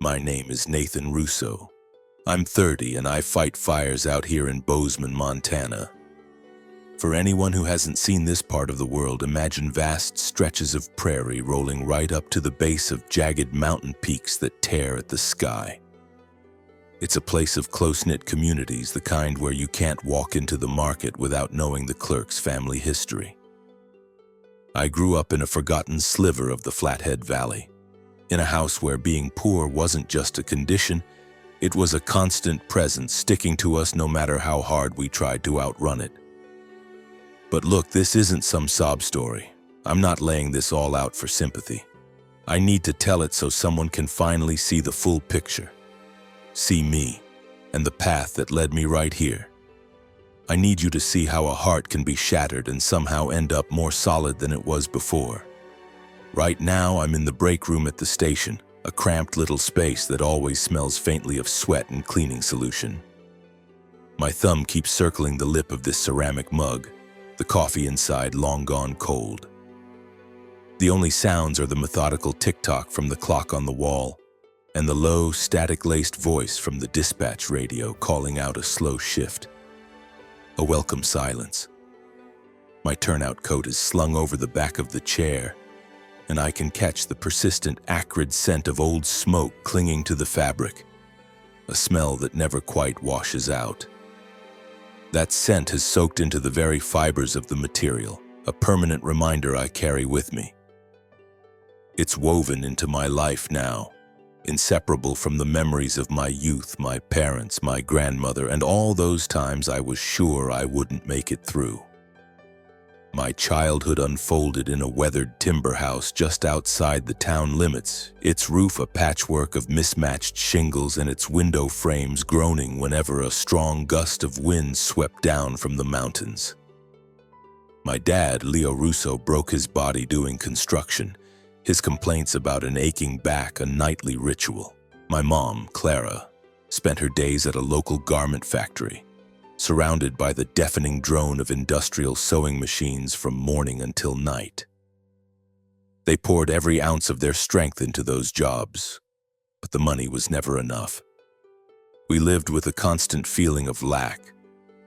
My name is Nathan Russo. I'm 30 and I fight fires out here in Bozeman, Montana. For anyone who hasn't seen this part of the world, imagine vast stretches of prairie rolling right up to the base of jagged mountain peaks that tear at the sky. It's a place of close-knit communities, the kind where you can't walk into the market without knowing the clerk's family history. I grew up in a forgotten sliver of the Flathead Valley, in a house where being poor wasn't just a condition, it was a constant presence sticking to us no matter how hard we tried to outrun it. But look, this isn't some sob story. I'm not laying this all out for sympathy. I need to tell it so someone can finally see the full picture. See me, and the path that led me right here. I need you to see how a heart can be shattered and somehow end up more solid than it was before. Right now, I'm in the break room at the station, a cramped little space that always smells faintly of sweat and cleaning solution. My thumb keeps circling the lip of this ceramic mug, the coffee inside long gone cold. The only sounds are the methodical tick-tock from the clock on the wall and the low, static-laced voice from the dispatch radio calling out a slow shift. A welcome silence. My turnout coat is slung over the back of the chair, and I can catch the persistent, acrid scent of old smoke clinging to the fabric, a smell that never quite washes out. That scent has soaked into the very fibers of the material, a permanent reminder I carry with me. It's woven into my life now, inseparable from the memories of my youth, my parents, my grandmother, and all those times I was sure I wouldn't make it through. My childhood unfolded in a weathered timber house just outside the town limits, its roof a patchwork of mismatched shingles and its window frames groaning whenever a strong gust of wind swept down from the mountains. My dad, Leo Russo, broke his body doing construction, his complaints about an aching back a nightly ritual. My mom, Clara, spent her days at a local garment factory, surrounded by the deafening drone of industrial sewing machines from morning until night. They poured every ounce of their strength into those jobs, but the money was never enough. We lived with a constant feeling of lack,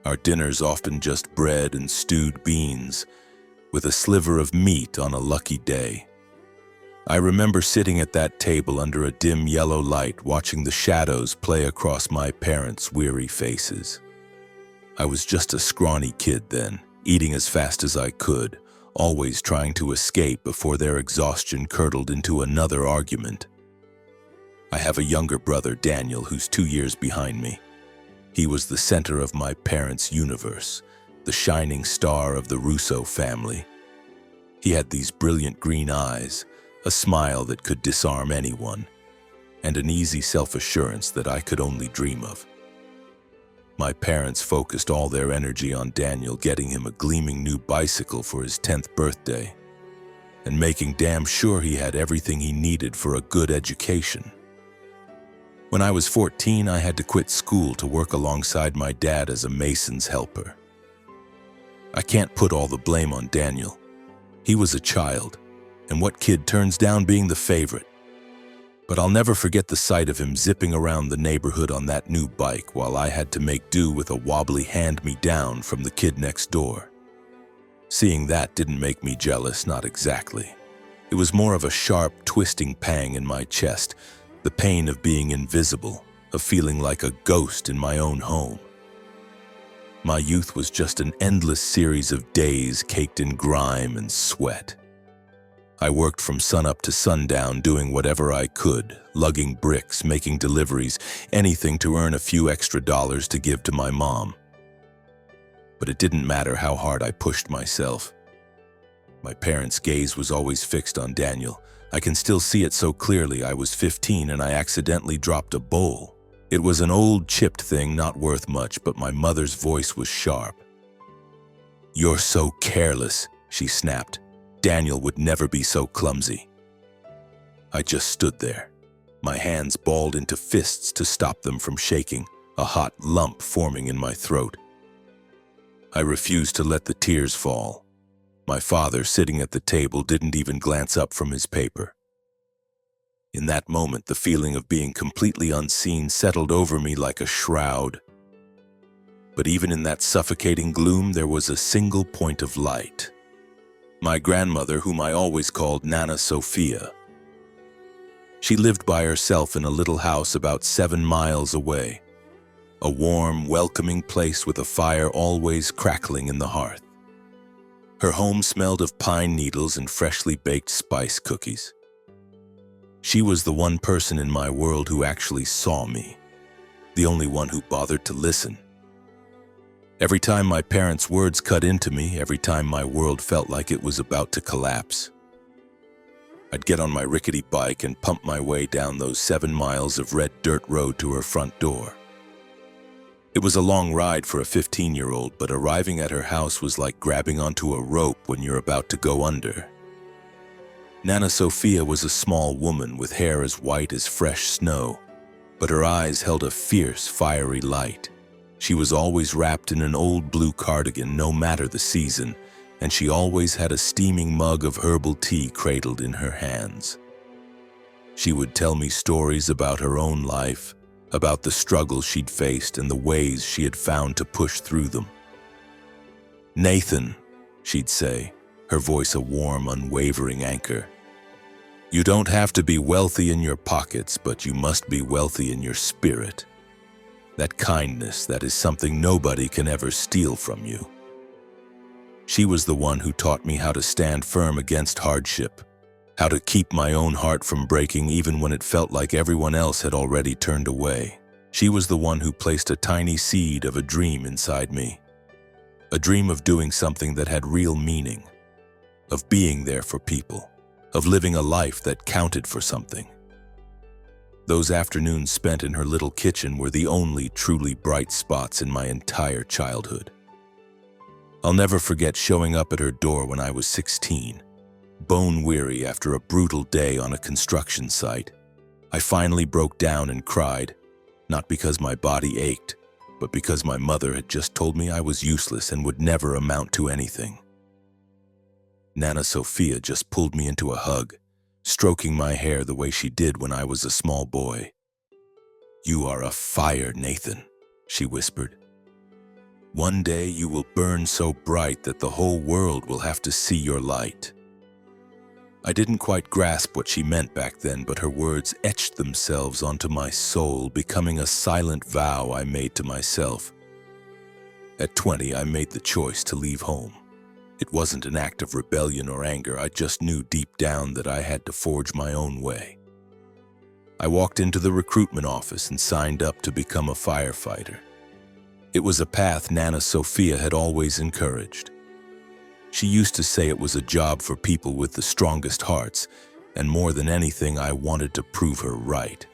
our dinners often just bread and stewed beans, with a sliver of meat on a lucky day. I remember sitting at that table under a dim yellow light, watching the shadows play across my parents' weary faces. I was just a scrawny kid then, eating as fast as I could, always trying to escape before their exhaustion curdled into another argument. I have a younger brother, Daniel, who's 2 years behind me. He was the center of my parents' universe, the shining star of the Russo family. He had these brilliant green eyes, a smile that could disarm anyone, and an easy self-assurance that I could only dream of. My parents focused all their energy on Daniel, getting him a gleaming new bicycle for his 10th birthday, and making damn sure he had everything he needed for a good education. When I was 14, I had to quit school to work alongside my dad as a mason's helper. I can't put all the blame on Daniel. He was a child, and what kid turns down being the favorite? But I'll never forget the sight of him zipping around the neighborhood on that new bike while I had to make do with a wobbly hand-me-down from the kid next door. Seeing that didn't make me jealous, not exactly. It was more of a sharp, twisting pang in my chest, the pain of being invisible, of feeling like a ghost in my own home. My youth was just an endless series of days caked in grime and sweat. I worked from sunup to sundown doing whatever I could, lugging bricks, making deliveries, anything to earn a few extra dollars to give to my mom. But it didn't matter how hard I pushed myself. My parents' gaze was always fixed on Daniel. I can still see it so clearly. I was 15 and I accidentally dropped a bowl. It was an old chipped thing, not worth much, but my mother's voice was sharp. "You're so careless," she snapped. "Daniel would never be so clumsy." I just stood there, my hands balled into fists to stop them from shaking, a hot lump forming in my throat. I refused to let the tears fall. My father, sitting at the table, didn't even glance up from his paper. In that moment, the feeling of being completely unseen settled over me like a shroud. But even in that suffocating gloom, there was a single point of light. My grandmother, whom I always called Nana Sophia. She lived by herself in a little house about 7 miles away. A warm, welcoming place with a fire always crackling in the hearth. Her home smelled of pine needles and freshly baked spice cookies. She was the one person in my world who actually saw me, the only one who bothered to listen. Every time my parents' words cut into me, every time my world felt like it was about to collapse, I'd get on my rickety bike and pump my way down those 7 miles of red dirt road to her front door. It was a long ride for a 15-year-old, but arriving at her house was like grabbing onto a rope when you're about to go under. Nana Sophia was a small woman with hair as white as fresh snow, but her eyes held a fierce, fiery light. She was always wrapped in an old blue cardigan, no matter the season, and she always had a steaming mug of herbal tea cradled in her hands. She would tell me stories about her own life, about the struggles she'd faced and the ways she had found to push through them. "Nathan," she'd say, her voice a warm, unwavering anchor, "you don't have to be wealthy in your pockets, but you must be wealthy in your spirit. That kindness, that is something nobody can ever steal from you." She was the one who taught me how to stand firm against hardship, how to keep my own heart from breaking even when it felt like everyone else had already turned away. She was the one who placed a tiny seed of a dream inside me, a dream of doing something that had real meaning, of being there for people, of living a life that counted for something. Those afternoons spent in her little kitchen were the only truly bright spots in my entire childhood. I'll never forget showing up at her door when I was 16. Bone-weary after a brutal day on a construction site, I finally broke down and cried, not because my body ached, but because my mother had just told me I was useless and would never amount to anything. Nana Sophia just pulled me into a hug, stroking my hair the way she did when I was a small boy. "You are a fire, Nathan," she whispered. "One day you will burn so bright that the whole world will have to see your light." I didn't quite grasp what she meant back then, but her words etched themselves onto my soul, becoming a silent vow I made to myself. At 20, I made the choice to leave home. It wasn't an act of rebellion or anger, I just knew deep down that I had to forge my own way. I walked into the recruitment office and signed up to become a firefighter. It was a path Nana Sophia had always encouraged. She used to say it was a job for people with the strongest hearts, and more than anything, I wanted to prove her right.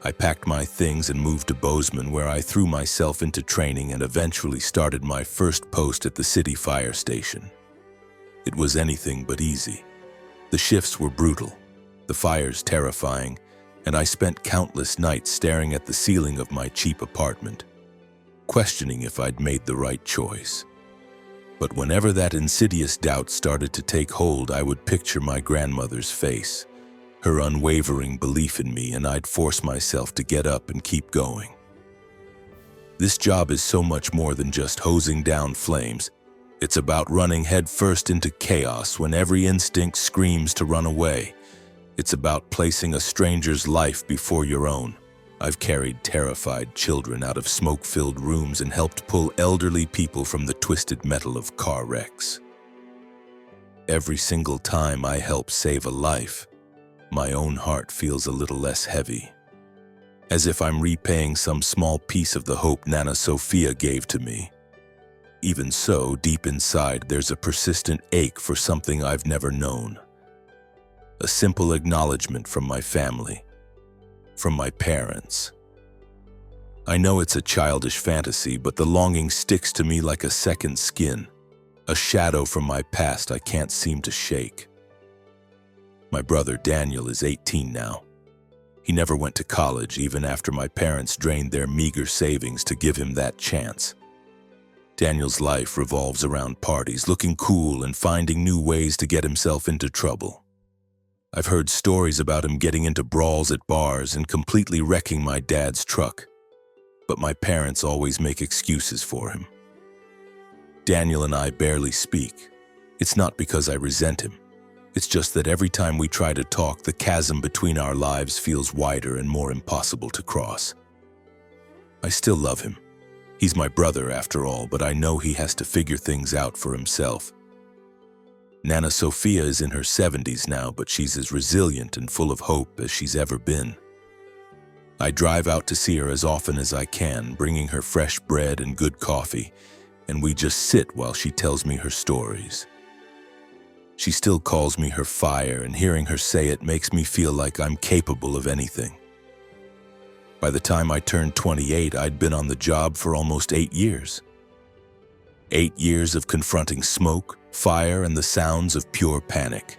I packed my things and moved to Bozeman, where I threw myself into training and eventually started my first post at the city fire station. It was anything but easy. The shifts were brutal, the fires terrifying, and I spent countless nights staring at the ceiling of my cheap apartment, questioning if I'd made the right choice. But whenever that insidious doubt started to take hold, I would picture my grandmother's face, her unwavering belief in me, and I'd force myself to get up and keep going. This job is so much more than just hosing down flames. It's about running headfirst into chaos when every instinct screams to run away. It's about placing a stranger's life before your own. I've carried terrified children out of smoke-filled rooms and helped pull elderly people from the twisted metal of car wrecks. Every single time I help save a life, my own heart feels a little less heavy, as if I'm repaying some small piece of the hope Nana Sophia gave to me. Even so, deep inside, there's a persistent ache for something I've never known. A simple acknowledgement from my family, from my parents. I know it's a childish fantasy, but the longing sticks to me like a second skin, a shadow from my past I can't seem to shake. My brother Daniel is 18 now. He never went to college, even after my parents drained their meager savings to give him that chance. Daniel's life revolves around parties, looking cool and finding new ways to get himself into trouble. I've heard stories about him getting into brawls at bars and completely wrecking my dad's truck. But my parents always make excuses for him. Daniel and I barely speak. It's not because I resent him. It's just that every time we try to talk, the chasm between our lives feels wider and more impossible to cross. I still love him. He's my brother after all, but I know he has to figure things out for himself. Nana Sophia is in her 70s now, but she's as resilient and full of hope as she's ever been. I drive out to see her as often as I can, bringing her fresh bread and good coffee, and we just sit while she tells me her stories. She still calls me her fire, and hearing her say it makes me feel like I'm capable of anything. By the time I turned 28, I'd been on the job for almost 8 years. 8 years of confronting smoke, fire, and the sounds of pure panic.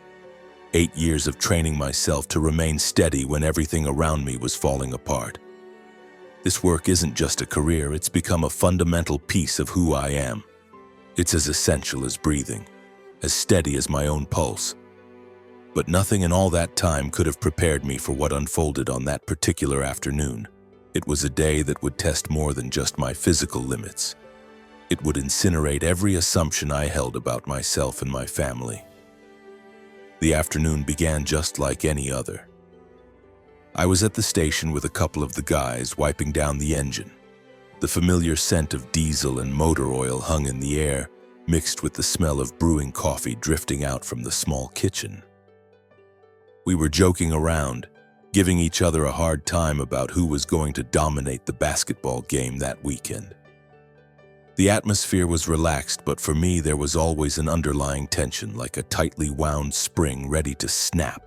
8 years of training myself to remain steady when everything around me was falling apart. This work isn't just a career, it's become a fundamental piece of who I am. It's as essential as breathing, as steady as my own pulse. But nothing in all that time could have prepared me for what unfolded on that particular afternoon. It was a day that would test more than just my physical limits. It would incinerate every assumption I held about myself and my family. The afternoon began just like any other. I was at the station with a couple of the guys wiping down the engine. The familiar scent of diesel and motor oil hung in the air, mixed with the smell of brewing coffee drifting out from the small kitchen. We were joking around, giving each other a hard time about who was going to dominate the basketball game that weekend. The atmosphere was relaxed, but for me there was always an underlying tension, like a tightly wound spring ready to snap.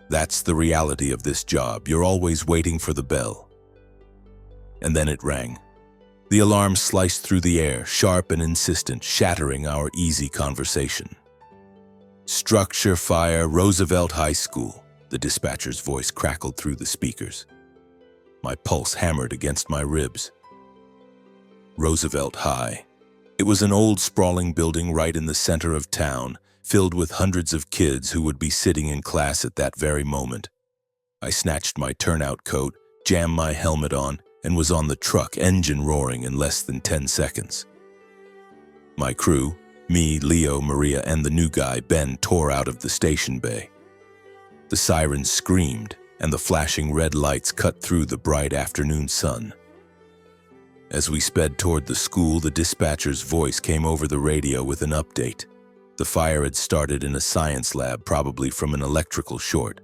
That's the reality of this job. You're always waiting for the bell. And then it rang. The alarm sliced through the air, sharp and insistent, shattering our easy conversation. Structure fire, Roosevelt High School, the dispatcher's voice crackled through the speakers. My pulse hammered against my ribs. Roosevelt High. It was an old, sprawling building right in the center of town, filled with hundreds of kids who would be sitting in class at that very moment. I snatched my turnout coat, jammed my helmet on, and was on the truck, engine roaring, in less than 10 seconds. My crew, me, Leo, Maria, and the new guy, Ben, tore out of the station bay. The sirens screamed, and the flashing red lights cut through the bright afternoon sun. As we sped toward the school, the dispatcher's voice came over the radio with an update. The fire had started in a science lab, probably from an electrical short.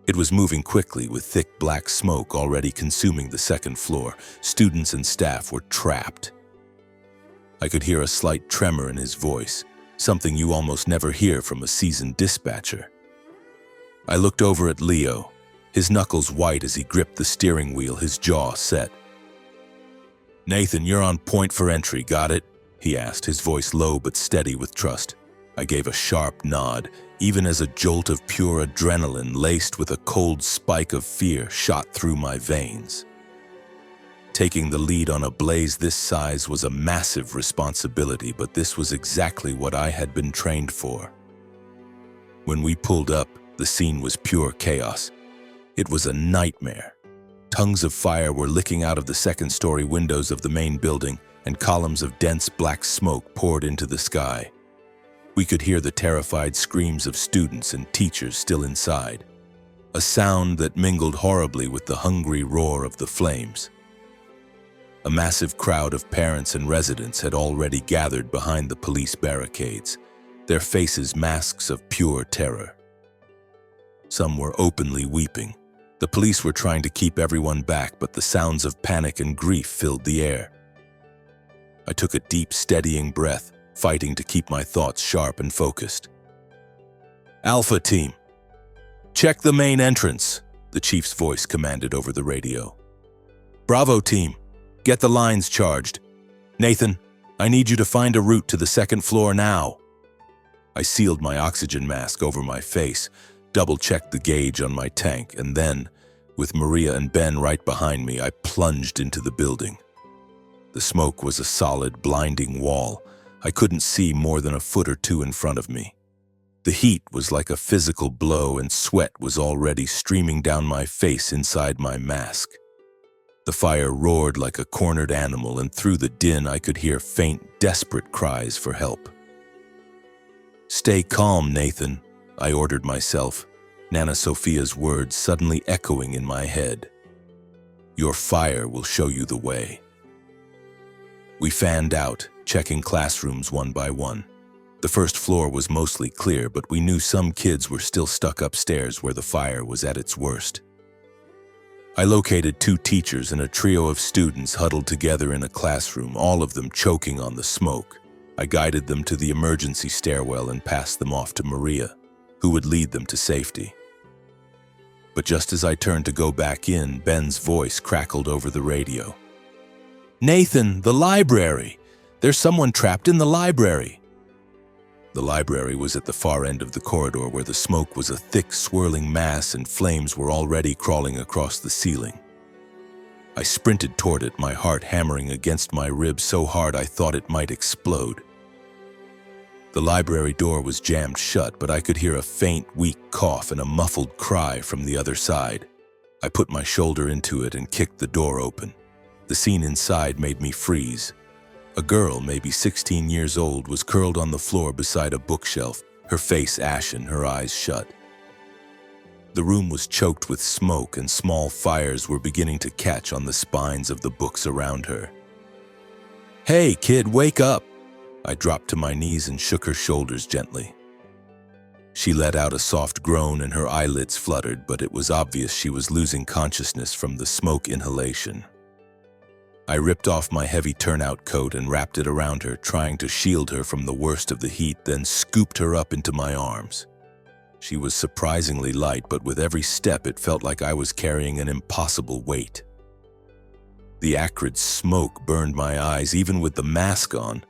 It was moving quickly, with thick black smoke already consuming the second floor. Students and staff were trapped. I could hear a slight tremor in his voice, something you almost never hear from a seasoned dispatcher. I looked over at Leo, his knuckles white as he gripped the steering wheel, his jaw set. "Nathan, you're on point for entry, got it?" he asked, his voice low but steady with trust. I gave a sharp nod, even as a jolt of pure adrenaline laced with a cold spike of fear shot through my veins. Taking the lead on a blaze this size was a massive responsibility, but this was exactly what I had been trained for. When we pulled up, the scene was pure chaos. It was a nightmare. Tongues of fire were licking out of the second-story windows of the main building, and columns of dense black smoke poured into the sky. We could hear the terrified screams of students and teachers still inside, a sound that mingled horribly with the hungry roar of the flames. A massive crowd of parents and residents had already gathered behind the police barricades, their faces masks of pure terror. Some were openly weeping. The police were trying to keep everyone back, but the sounds of panic and grief filled the air. I took a deep, steadying breath, fighting to keep my thoughts sharp and focused. "Alpha Team, check the main entrance," the chief's voice commanded over the radio. "Bravo Team, get the lines charged. Nathan, I need you to find a route to the second floor now." I sealed my oxygen mask over my face, double-checked the gauge on my tank, and then, with Maria and Ben right behind me, I plunged into the building. The smoke was a solid, blinding wall. I couldn't see more than a foot or two in front of me. The heat was like a physical blow, and sweat was already streaming down my face inside my mask. The fire roared like a cornered animal, and through the din I could hear faint, desperate cries for help. "Stay calm, Nathan," I ordered myself, Nana Sophia's words suddenly echoing in my head. "Your fire will show you the way." We fanned out, checking classrooms one by one. The first floor was mostly clear, but we knew some kids were still stuck upstairs where the fire was at its worst. I located 2 teachers and a trio of students huddled together in a classroom, all of them choking on the smoke. I guided them to the emergency stairwell and passed them off to Maria, who would lead them to safety. But just as I turned to go back in, Ben's voice crackled over the radio. "Nathan, the library! There's someone trapped in the library!" The library was at the far end of the corridor, where the smoke was a thick, swirling mass and flames were already crawling across the ceiling. I sprinted toward it, my heart hammering against my ribs so hard I thought it might explode. The library door was jammed shut, but I could hear a faint, weak cough and a muffled cry from the other side. I put my shoulder into it and kicked the door open. The scene inside made me freeze. A girl, maybe 16 years old, was curled on the floor beside a bookshelf, her face ashen, her eyes shut. The room was choked with smoke, and small fires were beginning to catch on the spines of the books around her. "Hey, kid, wake up!" I dropped to my knees and shook her shoulders gently. She let out a soft groan and her eyelids fluttered, but it was obvious she was losing consciousness from the smoke inhalation. I ripped off my heavy turnout coat and wrapped it around her, trying to shield her from the worst of the heat, then scooped her up into my arms. She was surprisingly light, but with every step it felt like I was carrying an impossible weight. The acrid smoke burned my eyes, even with the mask on.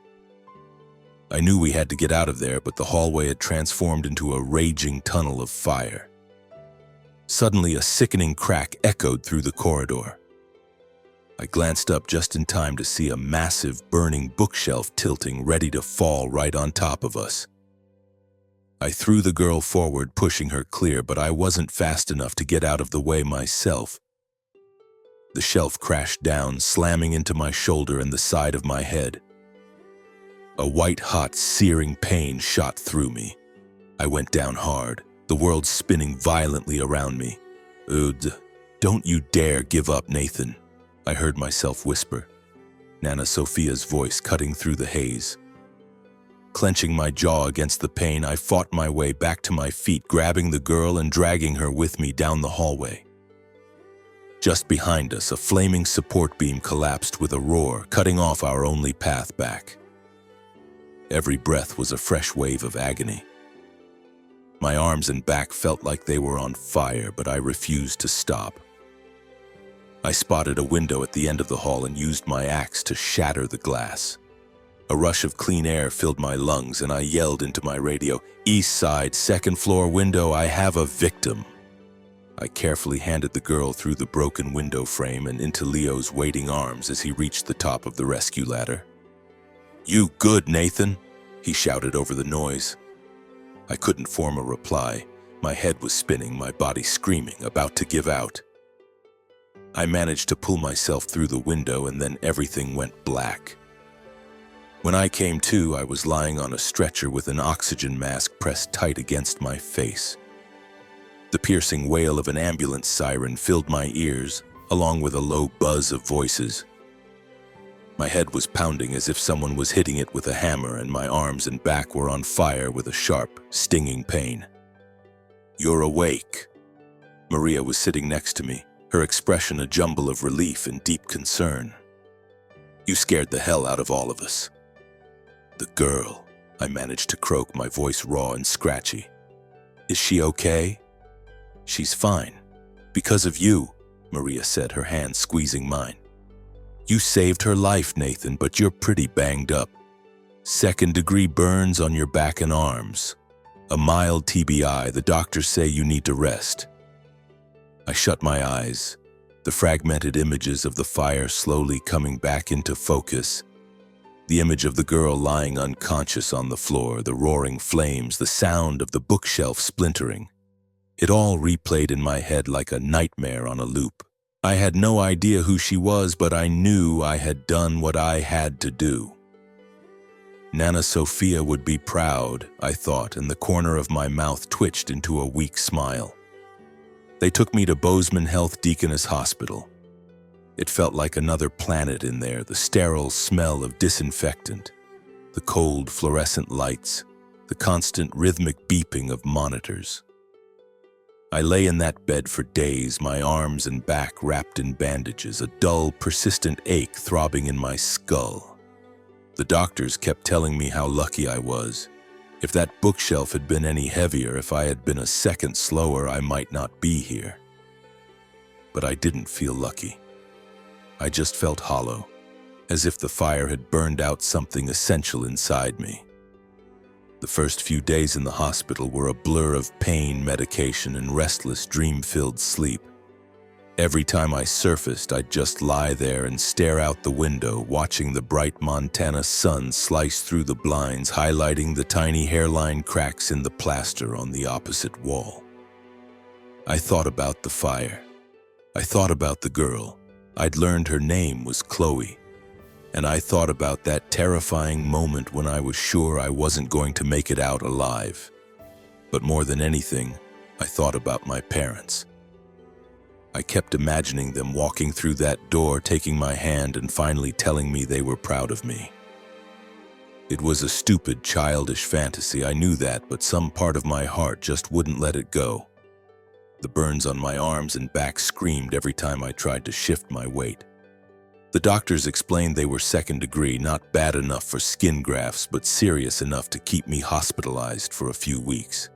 I knew we had to get out of there, but the hallway had transformed into a raging tunnel of fire. Suddenly, a sickening crack echoed through the corridor. I glanced up just in time to see a massive, burning bookshelf tilting, ready to fall right on top of us. I threw the girl forward, pushing her clear, but I wasn't fast enough to get out of the way myself. The shelf crashed down, slamming into my shoulder and the side of my head. A white-hot, searing pain shot through me. I went down hard, the world spinning violently around me. Don't you dare give up, Nathan," I heard myself whisper, Nana Sophia's voice cutting through the haze. Clenching my jaw against the pain, I fought my way back to my feet, grabbing the girl and dragging her with me down the hallway. Just behind us, a flaming support beam collapsed with a roar, cutting off our only path back. Every breath was a fresh wave of agony. My arms and back felt like they were on fire, but I refused to stop. I spotted a window at the end of the hall and used my axe to shatter the glass. A rush of clean air filled my lungs, and I yelled into my radio, "East side, second floor window, I have a victim." I carefully handed the girl through the broken window frame and into Leo's waiting arms as he reached the top of the rescue ladder. "You good, Nathan?" he shouted over the noise. I couldn't form a reply. My head was spinning, my body screaming, about to give out. I managed to pull myself through the window, and then everything went black. When I came to, I was lying on a stretcher with an oxygen mask pressed tight against my face. The piercing wail of an ambulance siren filled my ears, along with a low buzz of voices. My head was pounding as if someone was hitting it with a hammer, and my arms and back were on fire with a sharp, stinging pain. "You're awake." Maria was sitting next to me, her expression a jumble of relief and deep concern. "You scared the hell out of all of us." "The girl," I managed to croak, my voice raw and scratchy. "Is she okay?" "She's fine. Because of you," Maria said, her hand squeezing mine. "You saved her life, Nathan, but you're pretty banged up. Second-degree burns on your back and arms. A mild TBI, the doctors say you need to rest." I shut my eyes, the fragmented images of the fire slowly coming back into focus. The image of the girl lying unconscious on the floor, the roaring flames, the sound of the bookshelf splintering. It all replayed in my head like a nightmare on a loop. I had no idea who she was, but I knew I had done what I had to do. Nana Sophia would be proud, I thought, and the corner of my mouth twitched into a weak smile. They took me to Bozeman Health Deaconess Hospital. It felt like another planet in there, the sterile smell of disinfectant, the cold fluorescent lights, the constant rhythmic beeping of monitors. I lay in that bed for days, my arms and back wrapped in bandages, a dull, persistent ache throbbing in my skull. The doctors kept telling me how lucky I was. If that bookshelf had been any heavier, if I had been a second slower, I might not be here. But I didn't feel lucky. I just felt hollow, as if the fire had burned out something essential inside me. The first few days in the hospital were a blur of pain, medication, and restless, dream-filled sleep. Every time I surfaced, I'd just lie there and stare out the window, watching the bright Montana sun slice through the blinds, highlighting the tiny hairline cracks in the plaster on the opposite wall. I thought about the fire. I thought about the girl. I'd learned her name was Chloe. And I thought about that terrifying moment when I was sure I wasn't going to make it out alive. But more than anything, I thought about my parents. I kept imagining them walking through that door, taking my hand and finally telling me they were proud of me. It was a stupid, childish fantasy, I knew that, but some part of my heart just wouldn't let it go. The burns on my arms and back screamed every time I tried to shift my weight. The doctors explained they were second degree, not bad enough for skin grafts, but serious enough to keep me hospitalized for a few weeks.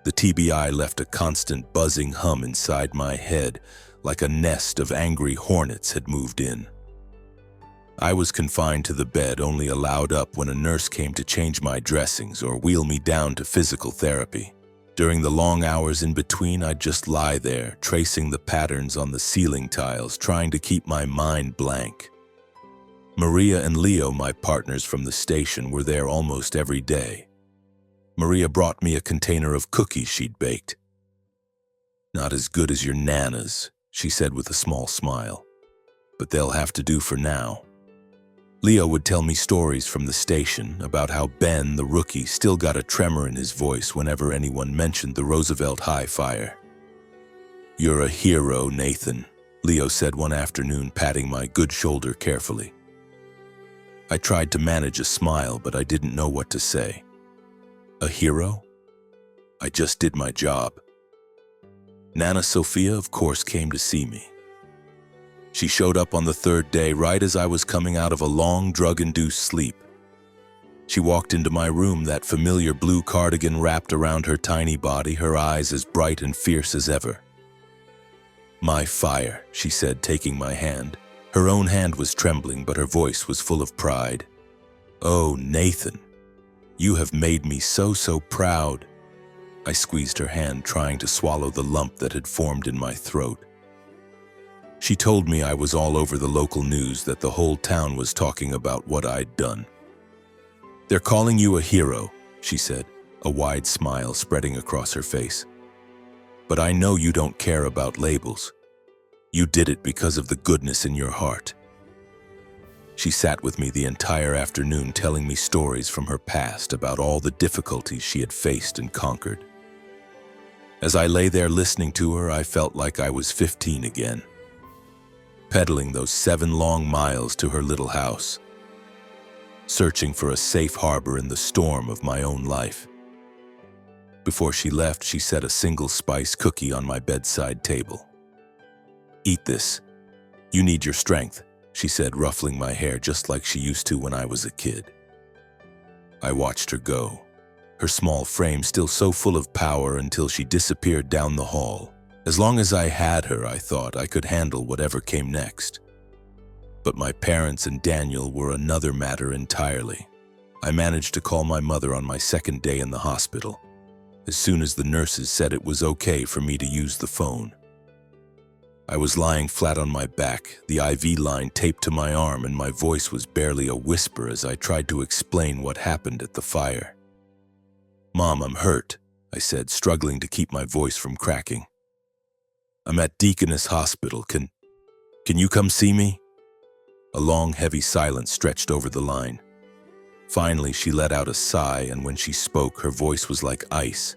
The TBI left a constant buzzing hum inside my head, like a nest of angry hornets had moved in. I was confined to the bed, only allowed up when a nurse came to change my dressings or wheel me down to physical therapy. During the long hours in between, I'd just lie there, tracing the patterns on the ceiling tiles, trying to keep my mind blank. Maria and Leo, my partners from the station, were there almost every day. Maria brought me a container of cookies she'd baked. "Not as good as your Nana's," she said with a small smile, "but they'll have to do for now." Leo would tell me stories from the station about how Ben, the rookie, still got a tremor in his voice whenever anyone mentioned the Roosevelt High fire. "You're a hero, Nathan," Leo said one afternoon, patting my good shoulder carefully. I tried to manage a smile, but I didn't know what to say. A hero? I just did my job. Nana Sophia, of course, came to see me. She showed up on the third day, right as I was coming out of a long, drug-induced sleep. She walked into my room, that familiar blue cardigan wrapped around her tiny body, her eyes as bright and fierce as ever. "My fire," she said, taking my hand. Her own hand was trembling, but her voice was full of pride. "Oh, Nathan, you have made me so proud." I squeezed her hand, trying to swallow the lump that had formed in my throat. She told me I was all over the local news, that the whole town was talking about what I'd done. "They're calling you a hero," she said, a wide smile spreading across her face. "But I know you don't care about labels. You did it because of the goodness in your heart." She sat with me the entire afternoon, telling me stories from her past about all the difficulties she had faced and conquered. As I lay there listening to her, I felt like I was 15 again. Pedaling those 7 long miles to her little house, searching for a safe harbor in the storm of my own life. Before she left, she set a single-spice cookie on my bedside table. "Eat this. You need your strength," she said, ruffling my hair just like she used to when I was a kid. I watched her go, her small frame still so full of power, until she disappeared down the hall. As long as I had her, I thought I could handle whatever came next. But my parents and Daniel were another matter entirely. I managed to call my mother on my second day in the hospital, as soon as the nurses said it was okay for me to use the phone. I was lying flat on my back, the IV line taped to my arm, and my voice was barely a whisper as I tried to explain what happened at the fire. "Mom, I'm hurt," I said, struggling to keep my voice from cracking. "I'm at Deaconess Hospital. Can you come see me?" A long, heavy silence stretched over the line. Finally, she let out a sigh, and when she spoke, her voice was like ice.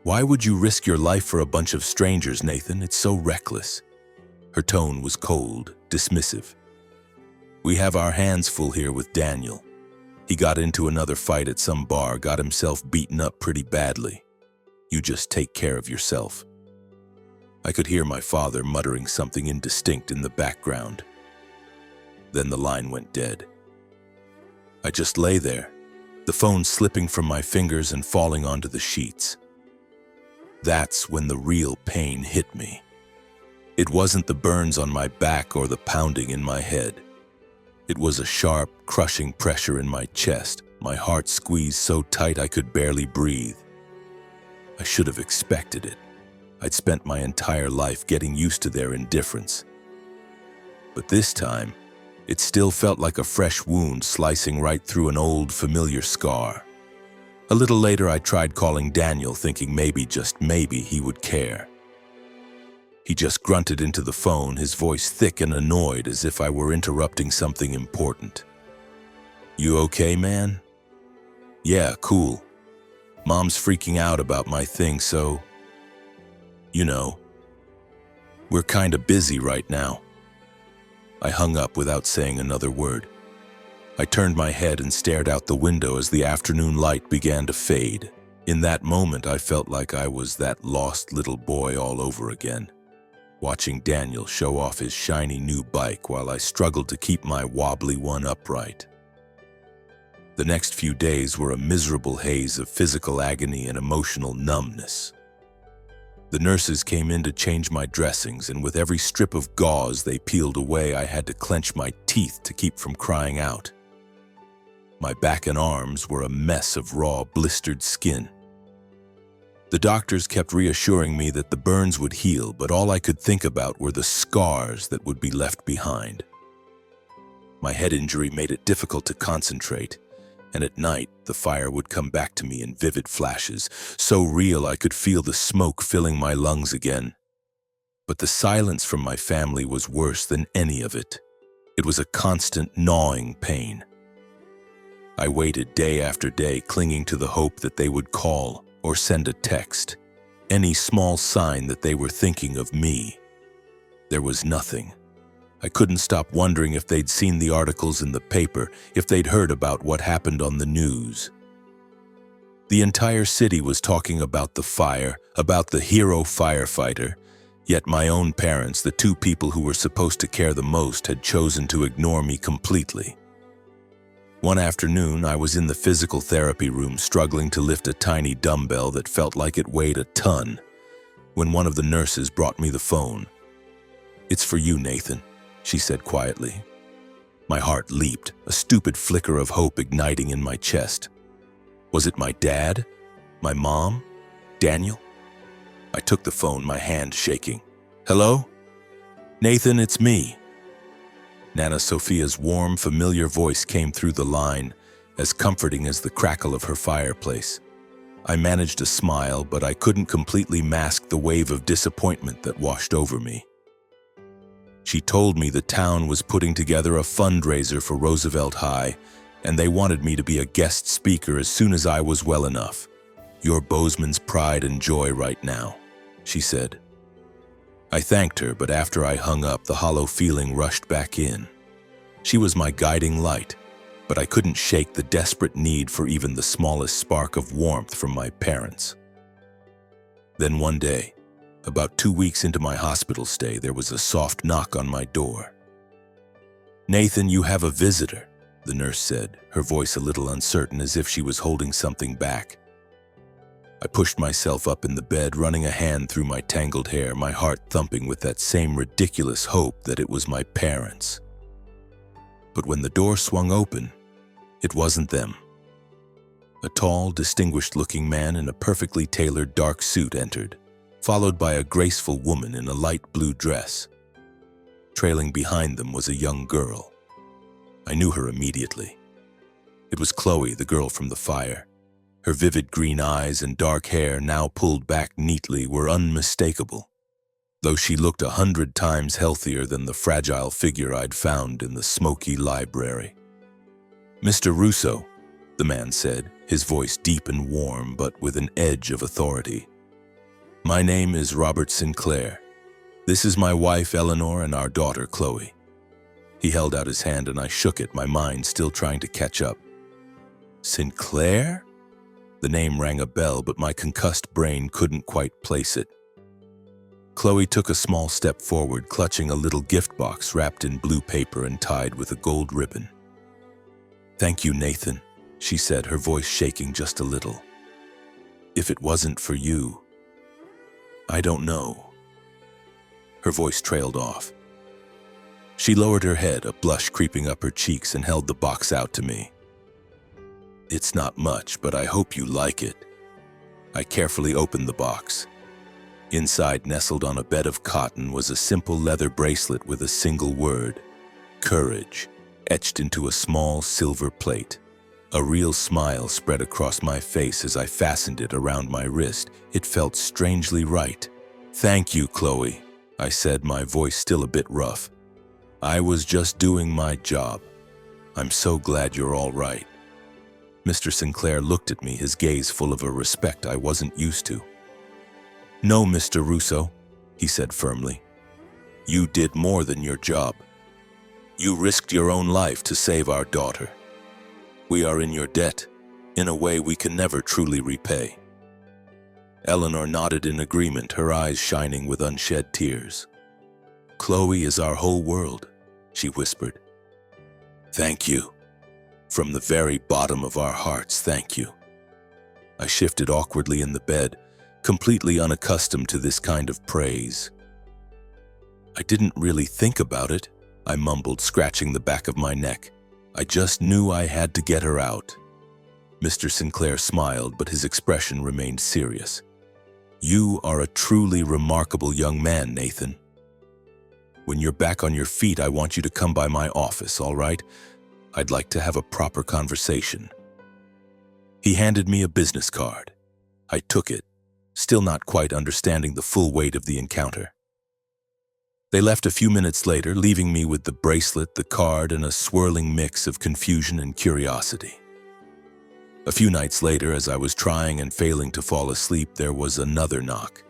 "Why would you risk your life for a bunch of strangers, Nathan? It's so reckless." Her tone was cold, dismissive. "We have our hands full here with Daniel. He got into another fight at some bar, got himself beaten up pretty badly. You just take care of yourself." I could hear my father muttering something indistinct in the background. Then the line went dead. I just lay there, the phone slipping from my fingers and falling onto the sheets. That's when the real pain hit me. It wasn't the burns on my back or the pounding in my head. It was a sharp, crushing pressure in my chest, my heart squeezed so tight I could barely breathe. I should have expected it. I'd spent my entire life getting used to their indifference. But this time, it still felt like a fresh wound slicing right through an old, familiar scar. A little later, I tried calling Daniel, thinking maybe, just maybe, he would care. He just grunted into the phone, his voice thick and annoyed, as if I were interrupting something important. "You okay, man?" "Yeah, cool. Mom's freaking out about my thing, so, you know, we're kinda busy right now." I hung up without saying another word. I turned my head and stared out the window as the afternoon light began to fade. In that moment, I felt like I was that lost little boy all over again, watching Daniel show off his shiny new bike while I struggled to keep my wobbly one upright. The next few days were a miserable haze of physical agony and emotional numbness. The nurses came in to change my dressings, and with every strip of gauze they peeled away, I had to clench my teeth to keep from crying out. My back and arms were a mess of raw, blistered skin. The doctors kept reassuring me that the burns would heal, but all I could think about were the scars that would be left behind. My head injury made it difficult to concentrate, and at night the fire would come back to me in vivid flashes, so real I could feel the smoke filling my lungs again. But the silence from my family was worse than any of it. It was a constant gnawing pain. I waited day after day, clinging to the hope that they would call or send a text, any small sign that they were thinking of me. There was nothing. I couldn't stop wondering if they'd seen the articles in the paper, if they'd heard about what happened on the news. The entire city was talking about the fire, about the hero firefighter, yet my own parents, the two people who were supposed to care the most, had chosen to ignore me completely. One afternoon, I was in the physical therapy room struggling to lift a tiny dumbbell that felt like it weighed a ton, when one of the nurses brought me the phone. "It's for you, Nathan," she said quietly. My heart leaped, a stupid flicker of hope igniting in my chest. Was it my dad? My mom? Daniel? I took the phone, my hand shaking. "Hello? Nathan, it's me." Nana Sophia's warm, familiar voice came through the line, as comforting as the crackle of her fireplace. I managed a smile, but I couldn't completely mask the wave of disappointment that washed over me. She told me the town was putting together a fundraiser for Roosevelt High, and they wanted me to be a guest speaker as soon as I was well enough. "You're Bozeman's pride and joy right now," she said. I thanked her, but after I hung up, the hollow feeling rushed back in. She was my guiding light, but I couldn't shake the desperate need for even the smallest spark of warmth from my parents. Then one day, about 2 weeks into my hospital stay, there was a soft knock on my door. "Nathan, you have a visitor," the nurse said, her voice a little uncertain, as if she was holding something back. I pushed myself up in the bed, running a hand through my tangled hair, my heart thumping with that same ridiculous hope that it was my parents. But when the door swung open, it wasn't them. A tall, distinguished-looking man in a perfectly tailored dark suit entered, followed by a graceful woman in a light blue dress. Trailing behind them was a young girl. I knew her immediately. It was Chloe, the girl from the fire. Her vivid green eyes and dark hair, now pulled back neatly, were unmistakable, though she looked 100 times healthier than the fragile figure I'd found in the smoky library. "Mr. Russo," the man said, his voice deep and warm, but with an edge of authority. "My name is Robert Sinclair. This is my wife, Eleanor, and our daughter, Chloe." He held out his hand and I shook it, my mind still trying to catch up. Sinclair? The name rang a bell, but my concussed brain couldn't quite place it. Chloe took a small step forward, clutching a little gift box wrapped in blue paper and tied with a gold ribbon. "Thank you, Nathan," she said, her voice shaking just a little. "If it wasn't for you, I don't know." Her voice trailed off. She lowered her head, a blush creeping up her cheeks, and held the box out to me. "It's not much, but I hope you like it." I carefully opened the box. Inside, nestled on a bed of cotton, was a simple leather bracelet with a single word, "Courage," etched into a small silver plate. A real smile spread across my face as I fastened it around my wrist. It felt strangely right. "Thank you, Chloe," I said, my voice still a bit rough. "I was just doing my job. I'm so glad you're all right." Mr. Sinclair looked at me, his gaze full of a respect I wasn't used to. "No, Mr. Russo," he said firmly. "You did more than your job. You risked your own life to save our daughter. We are in your debt, in a way we can never truly repay." Eleanor nodded in agreement, her eyes shining with unshed tears. "Chloe is our whole world," she whispered. "Thank you. From the very bottom of our hearts, thank you." I shifted awkwardly in the bed, completely unaccustomed to this kind of praise. "I didn't really think about it," I mumbled, scratching the back of my neck. "I just knew I had to get her out." Mr. Sinclair smiled, but his expression remained serious. "You are a truly remarkable young man, Nathan. When you're back on your feet, I want you to come by my office, all right? I'd like to have a proper conversation." He handed me a business card. I took it, still not quite understanding the full weight of the encounter. They left a few minutes later, leaving me with the bracelet, the card, and a swirling mix of confusion and curiosity. A few nights later, as I was trying and failing to fall asleep, there was another knock.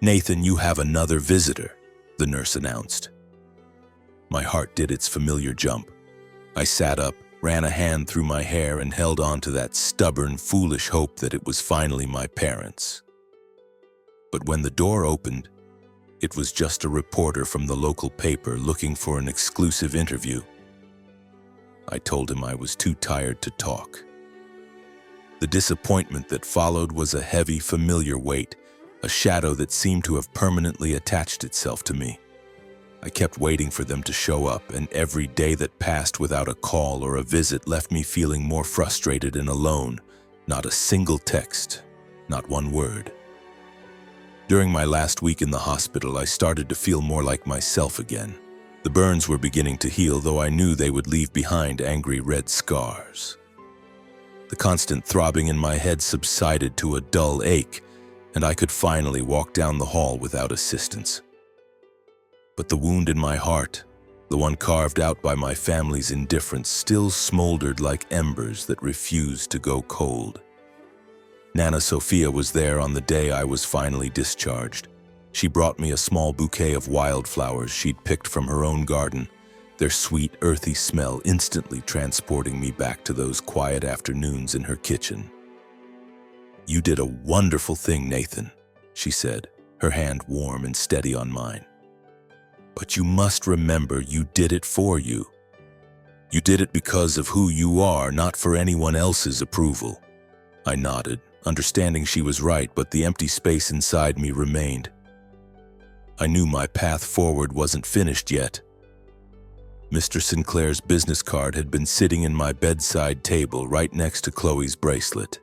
"Nathan, you have another visitor," the nurse announced. My heart did its familiar jump. I sat up, ran a hand through my hair, and held on to that stubborn, foolish hope that it was finally my parents. But when the door opened, it was just a reporter from the local paper looking for an exclusive interview. I told him I was too tired to talk. The disappointment that followed was a heavy, familiar weight, a shadow that seemed to have permanently attached itself to me. I kept waiting for them to show up, and every day that passed without a call or a visit left me feeling more frustrated and alone. Not a single text, not one word. During my last week in the hospital, I started to feel more like myself again. The burns were beginning to heal, though I knew they would leave behind angry red scars. The constant throbbing in my head subsided to a dull ache, and I could finally walk down the hall without assistance. But the wound in my heart, the one carved out by my family's indifference, still smoldered like embers that refused to go cold. Nana Sophia was there on the day I was finally discharged. She brought me a small bouquet of wildflowers she'd picked from her own garden, their sweet, earthy smell instantly transporting me back to those quiet afternoons in her kitchen. "You did a wonderful thing, Nathan," she said, her hand warm and steady on mine. "But you must remember you did it for you. You did it because of who you are, not for anyone else's approval." I nodded, understanding she was right, but the empty space inside me remained. I knew my path forward wasn't finished yet. Mr. Sinclair's business card had been sitting in my bedside table right next to Chloe's bracelet.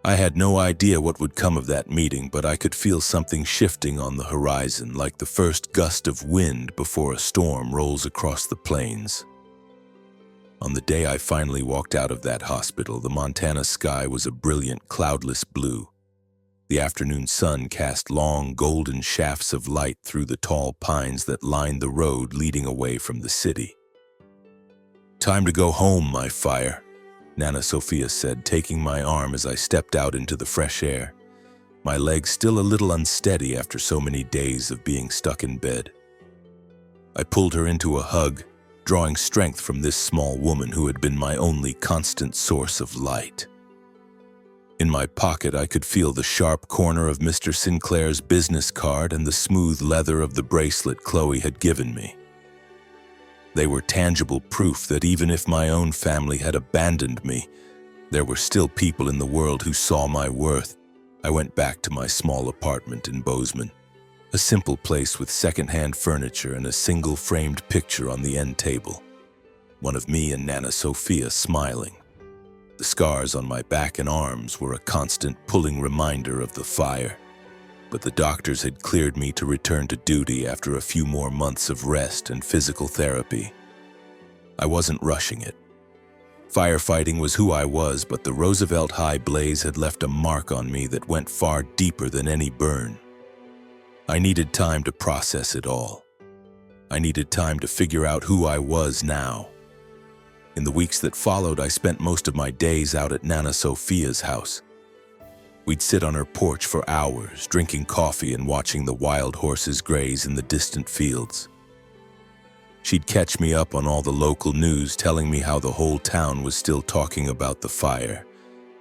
I had no idea what would come of that meeting, but I could feel something shifting on the horizon, like the first gust of wind before a storm rolls across the plains. On the day I finally walked out of that hospital, the Montana sky was a brilliant, cloudless blue. The afternoon sun cast long, golden shafts of light through the tall pines that lined the road leading away from the city. "Time to go home, my fire," Nana Sophia said, taking my arm as I stepped out into the fresh air, my legs still a little unsteady after so many days of being stuck in bed. I pulled her into a hug, drawing strength from this small woman who had been my only constant source of light. In my pocket, I could feel the sharp corner of Mr. Sinclair's business card and the smooth leather of the bracelet Chloe had given me. They were tangible proof that even if my own family had abandoned me, there were still people in the world who saw my worth. I went back to my small apartment in Bozeman, a simple place with second-hand furniture and a single framed picture on the end table, one of me and Nana Sophia smiling. The scars on my back and arms were a constant pulling reminder of the fire, but the doctors had cleared me to return to duty after a few more months of rest and physical therapy. I wasn't rushing it. Firefighting was who I was, but the Roosevelt High blaze had left a mark on me that went far deeper than any burn. I needed time to process it all. I needed time to figure out who I was now. In the weeks that followed, I spent most of my days out at Nana Sophia's house. We'd sit on her porch for hours, drinking coffee and watching the wild horses graze in the distant fields. She'd catch me up on all the local news, telling me how the whole town was still talking about the fire,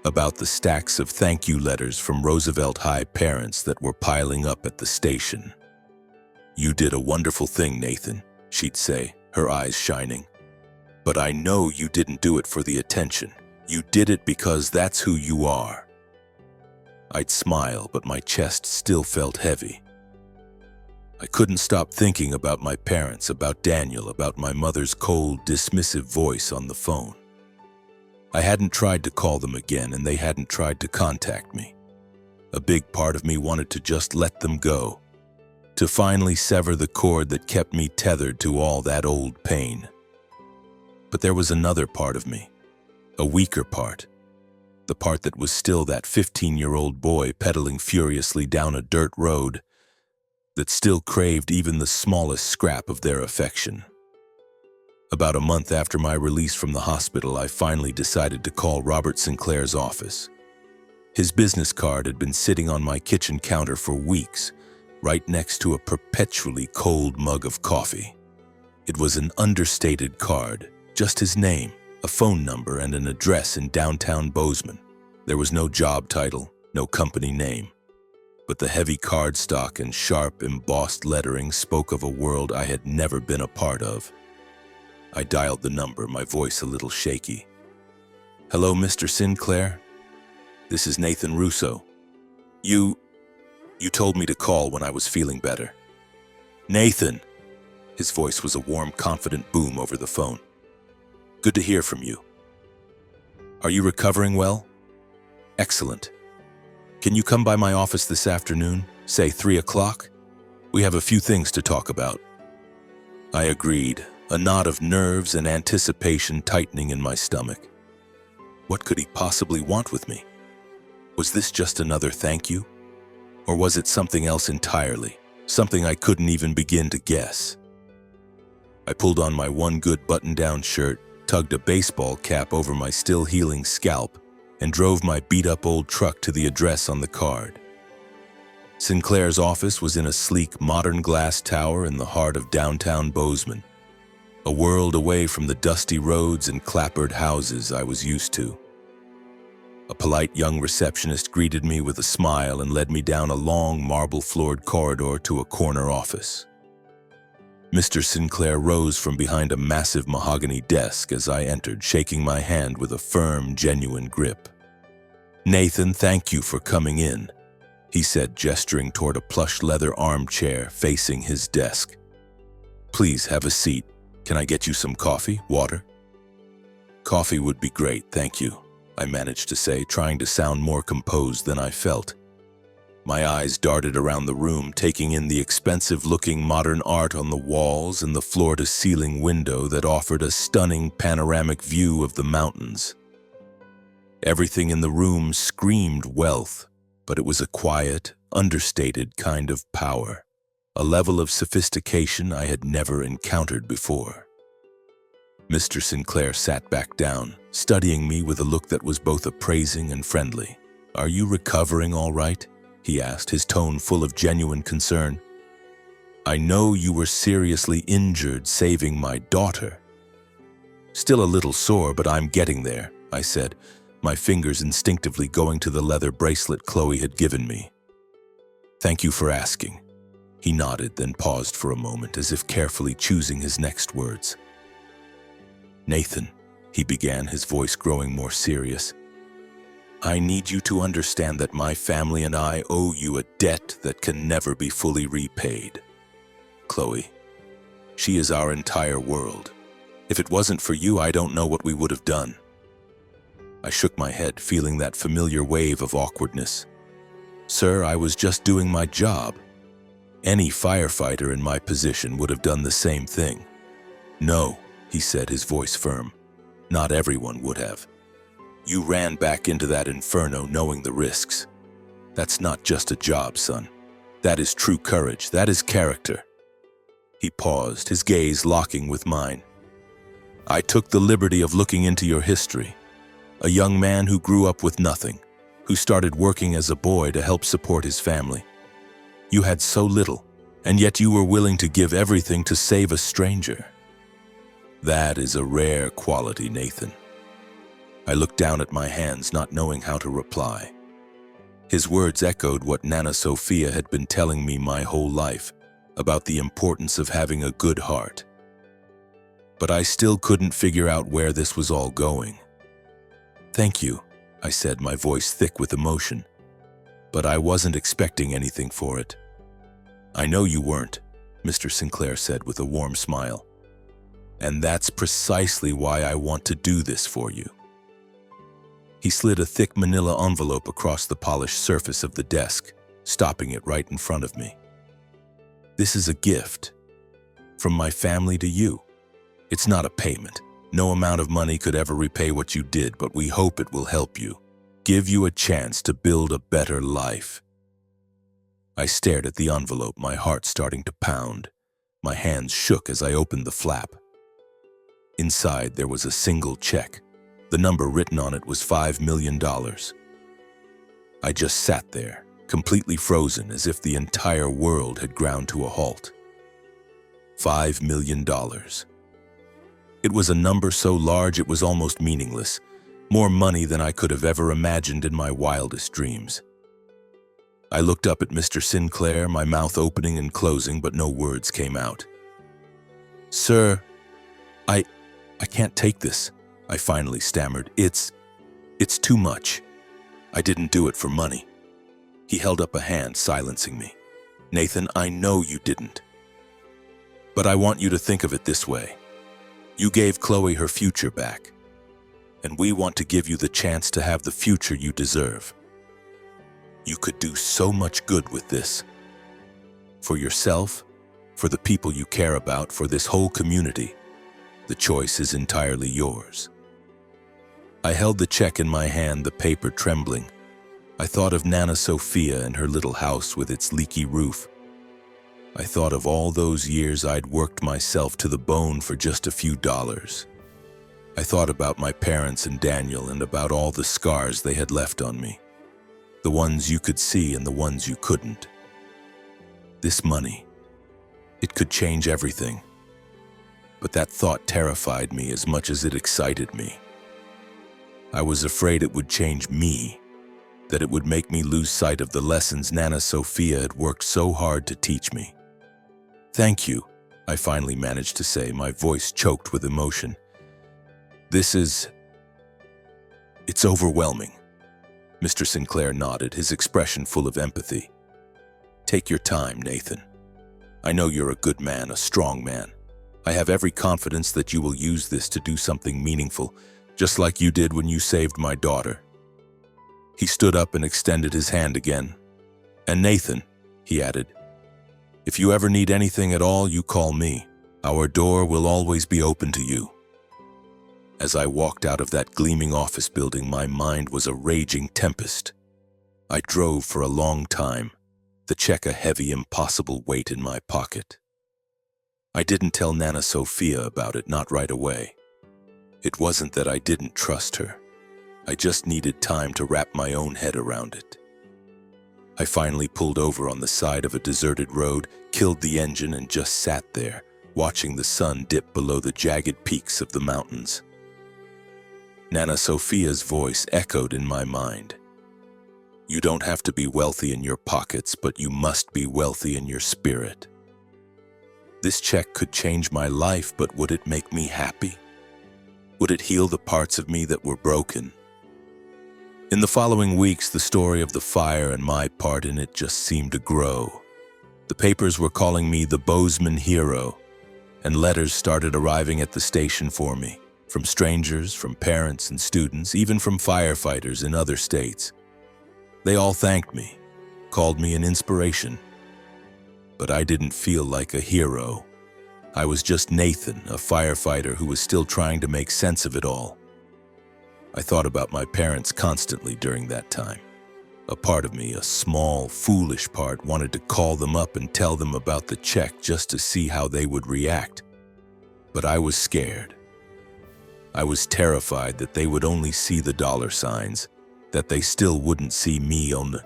about the stacks of thank you letters from Roosevelt High parents that were piling up at the station. "You did a wonderful thing, Nathan," she'd say, her eyes shining. "But I know you didn't do it for the attention. You did it because that's who you are." I'd smile, but my chest still felt heavy. I couldn't stop thinking about my parents, about Daniel, about my mother's cold, dismissive voice on the phone. I hadn't tried to call them again, and they hadn't tried to contact me. A big part of me wanted to just let them go, to finally sever the cord that kept me tethered to all that old pain. But there was another part of me, a weaker part, the part that was still that 15-year-old boy pedaling furiously down a dirt road, that still craved even the smallest scrap of their affection. About a month after my release from the hospital, I finally decided to call Robert Sinclair's office. His business card had been sitting on my kitchen counter for weeks, right next to a perpetually cold mug of coffee. It was an understated card, just his name, a phone number, and an address in downtown Bozeman. There was no job title, no company name. But the heavy cardstock and sharp, embossed lettering spoke of a world I had never been a part of. I dialed the number, my voice a little shaky. "Hello, Mr. Sinclair? This is Nathan Russo. You told me to call when I was feeling better." "Nathan!" His voice was a warm, confident boom over the phone. "Good to hear from you. Are you recovering well? Excellent. Can you come by my office this afternoon, say 3 o'clock? We have a few things to talk about." I agreed, a knot of nerves and anticipation tightening in my stomach. What could he possibly want with me? Was this just another thank you? Or was it something else entirely, something I couldn't even begin to guess? I pulled on my one good button-down shirt, tugged a baseball cap over my still healing scalp, and drove my beat-up old truck to the address on the card. Sinclair's office was in a sleek, modern glass tower in the heart of downtown Bozeman, a world away from the dusty roads and clapboard houses I was used to. A polite young receptionist greeted me with a smile and led me down a long, marble-floored corridor to a corner office. Mr. Sinclair rose from behind a massive mahogany desk as I entered, shaking my hand with a firm, genuine grip. "Nathan, thank you for coming in," he said, gesturing toward a plush leather armchair facing his desk. "Please have a seat. Can I get you some coffee, water?" "Coffee would be great, thank you." I managed to say, trying to sound more composed than I felt. My eyes darted around the room, taking in the expensive-looking modern art on the walls and the floor-to-ceiling window that offered a stunning panoramic view of the mountains. Everything in the room screamed wealth, but it was a quiet, understated kind of power, a level of sophistication I had never encountered before. Mr. Sinclair sat back down, studying me with a look that was both appraising and friendly. "Are you recovering all right?" he asked, his tone full of genuine concern. "I know you were seriously injured saving my daughter." "Still a little sore, but I'm getting there," I said, my fingers instinctively going to the leather bracelet Chloe had given me. "Thank you for asking." He nodded, then paused for a moment, as if carefully choosing his next words. "Nathan," he began, his voice growing more serious, "I need you to understand that my family and I owe you a debt that can never be fully repaid. Chloe, she is our entire world. If it wasn't for you, I don't know what we would have done." I shook my head, feeling that familiar wave of awkwardness. "Sir, I was just doing my job. Any firefighter in my position would have done the same thing." "No," he said, his voice firm. "Not everyone would have. You ran back into that inferno knowing the risks. That's not just a job, son. That is true courage. That is character." He paused, his gaze locking with mine. "I took the liberty of looking into your history. A young man who grew up with nothing, who started working as a boy to help support his family. You had so little, and yet you were willing to give everything to save a stranger. That is a rare quality, Nathan." I looked down at my hands, not knowing how to reply. His words echoed what Nana Sophia had been telling me my whole life, about the importance of having a good heart. But I still couldn't figure out where this was all going. "Thank you," I said, my voice thick with emotion. "But I wasn't expecting anything for it." "I know you weren't," Mr. Sinclair said with a warm smile. "And that's precisely why I want to do this for you." He slid a thick manila envelope across the polished surface of the desk, stopping it right in front of me. "This is a gift. From my family to you. It's not a payment. No amount of money could ever repay what you did, but we hope it will help you, give you a chance to build a better life." I stared at the envelope, my heart starting to pound. My hands shook as I opened the flap. Inside, there was a single check. The number written on it was $5 million. I just sat there, completely frozen, as if the entire world had ground to a halt. $5 million. It was a number so large it was almost meaningless, more money than I could have ever imagined in my wildest dreams. I looked up at Mr. Sinclair, my mouth opening and closing, but no words came out. "Sir, I can't take this," I finally stammered. It's too much. I didn't do it for money." He held up a hand, silencing me. "Nathan, I know you didn't. But I want you to think of it this way. You gave Chloe her future back, and we want to give you the chance to have the future you deserve. You could do so much good with this. For yourself, for the people you care about, for this whole community. The choice is entirely yours." I held the check in my hand, the paper trembling. I thought of Nana Sophia and her little house with its leaky roof. I thought of all those years I'd worked myself to the bone for just a few dollars. I thought about my parents and Daniel and about all the scars they had left on me. The ones you could see and the ones you couldn't. This money, it could change everything. But that thought terrified me as much as it excited me. I was afraid it would change me, that it would make me lose sight of the lessons Nana Sophia had worked so hard to teach me. "Thank you," I finally managed to say, my voice choked with emotion. It's overwhelming." Mr. Sinclair nodded, his expression full of empathy. "Take your time, Nathan. I know you're a good man, a strong man. I have every confidence that you will use this to do something meaningful, just like you did when you saved my daughter." He stood up and extended his hand again. "And Nathan," he added, "if you ever need anything at all, you call me. Our door will always be open to you." As I walked out of that gleaming office building, my mind was a raging tempest. I drove for a long time, the check a heavy, impossible weight in my pocket. I didn't tell Nana Sophia about it, not right away. It wasn't that I didn't trust her. I just needed time to wrap my own head around it. I finally pulled over on the side of a deserted road, killed the engine, and just sat there, watching the sun dip below the jagged peaks of the mountains. Nana Sophia's voice echoed in my mind. "You don't have to be wealthy in your pockets, but you must be wealthy in your spirit." This check could change my life, but would it make me happy? Would it heal the parts of me that were broken? In the following weeks, the story of the fire and my part in it just seemed to grow. The papers were calling me the Bozeman hero, and letters started arriving at the station for me, from strangers, from parents and students, even from firefighters in other states. They all thanked me, called me an inspiration. But I didn't feel like a hero. I was just Nathan, a firefighter who was still trying to make sense of it all. I thought about my parents constantly during that time. A part of me, a small, foolish part, wanted to call them up and tell them about the check just to see how they would react. But I was scared. I was terrified that they would only see the dollar signs, that they still wouldn't see me on the...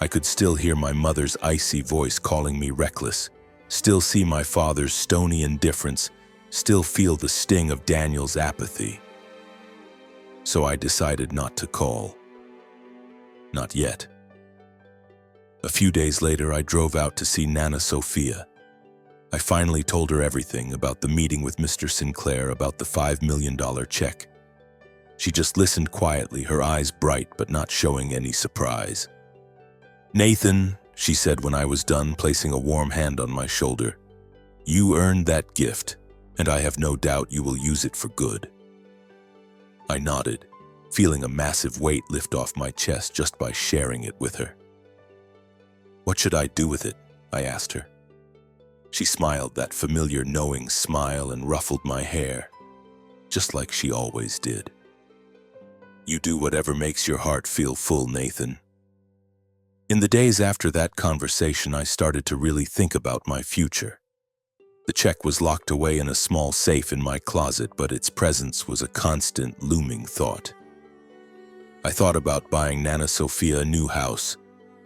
I could still hear my mother's icy voice calling me reckless, still see my father's stony indifference, still feel the sting of Daniel's apathy. So I decided not to call. Not yet. A few days later, I drove out to see Nana Sophia. I finally told her everything about the meeting with Mr. Sinclair, about the $5 million check. She just listened quietly, her eyes bright but not showing any surprise. "Nathan," she said when I was done, placing a warm hand on my shoulder, "you earned that gift, and I have no doubt you will use it for good." I nodded, feeling a massive weight lift off my chest just by sharing it with her. "What should I do with it?" I asked her. She smiled that familiar knowing smile and ruffled my hair, just like she always did. "You do whatever makes your heart feel full, Nathan." In the days after that conversation, I started to really think about my future. The check was locked away in a small safe in my closet, but its presence was a constant, looming thought. I thought about buying Nana Sophia a new house,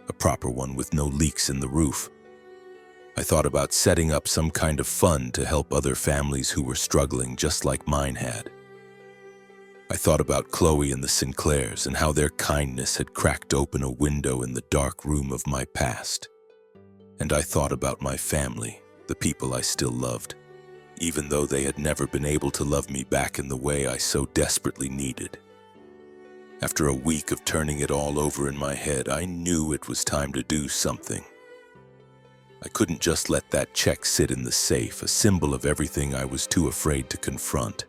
a proper one with no leaks in the roof. I thought about setting up some kind of fund to help other families who were struggling just like mine had. I thought about Chloe and the Sinclairs and how their kindness had cracked open a window in the dark room of my past. And I thought about my family, the people I still loved, even though they had never been able to love me back in the way I so desperately needed. After a week of turning it all over in my head, I knew it was time to do something. I couldn't just let that check sit in the safe, a symbol of everything I was too afraid to confront.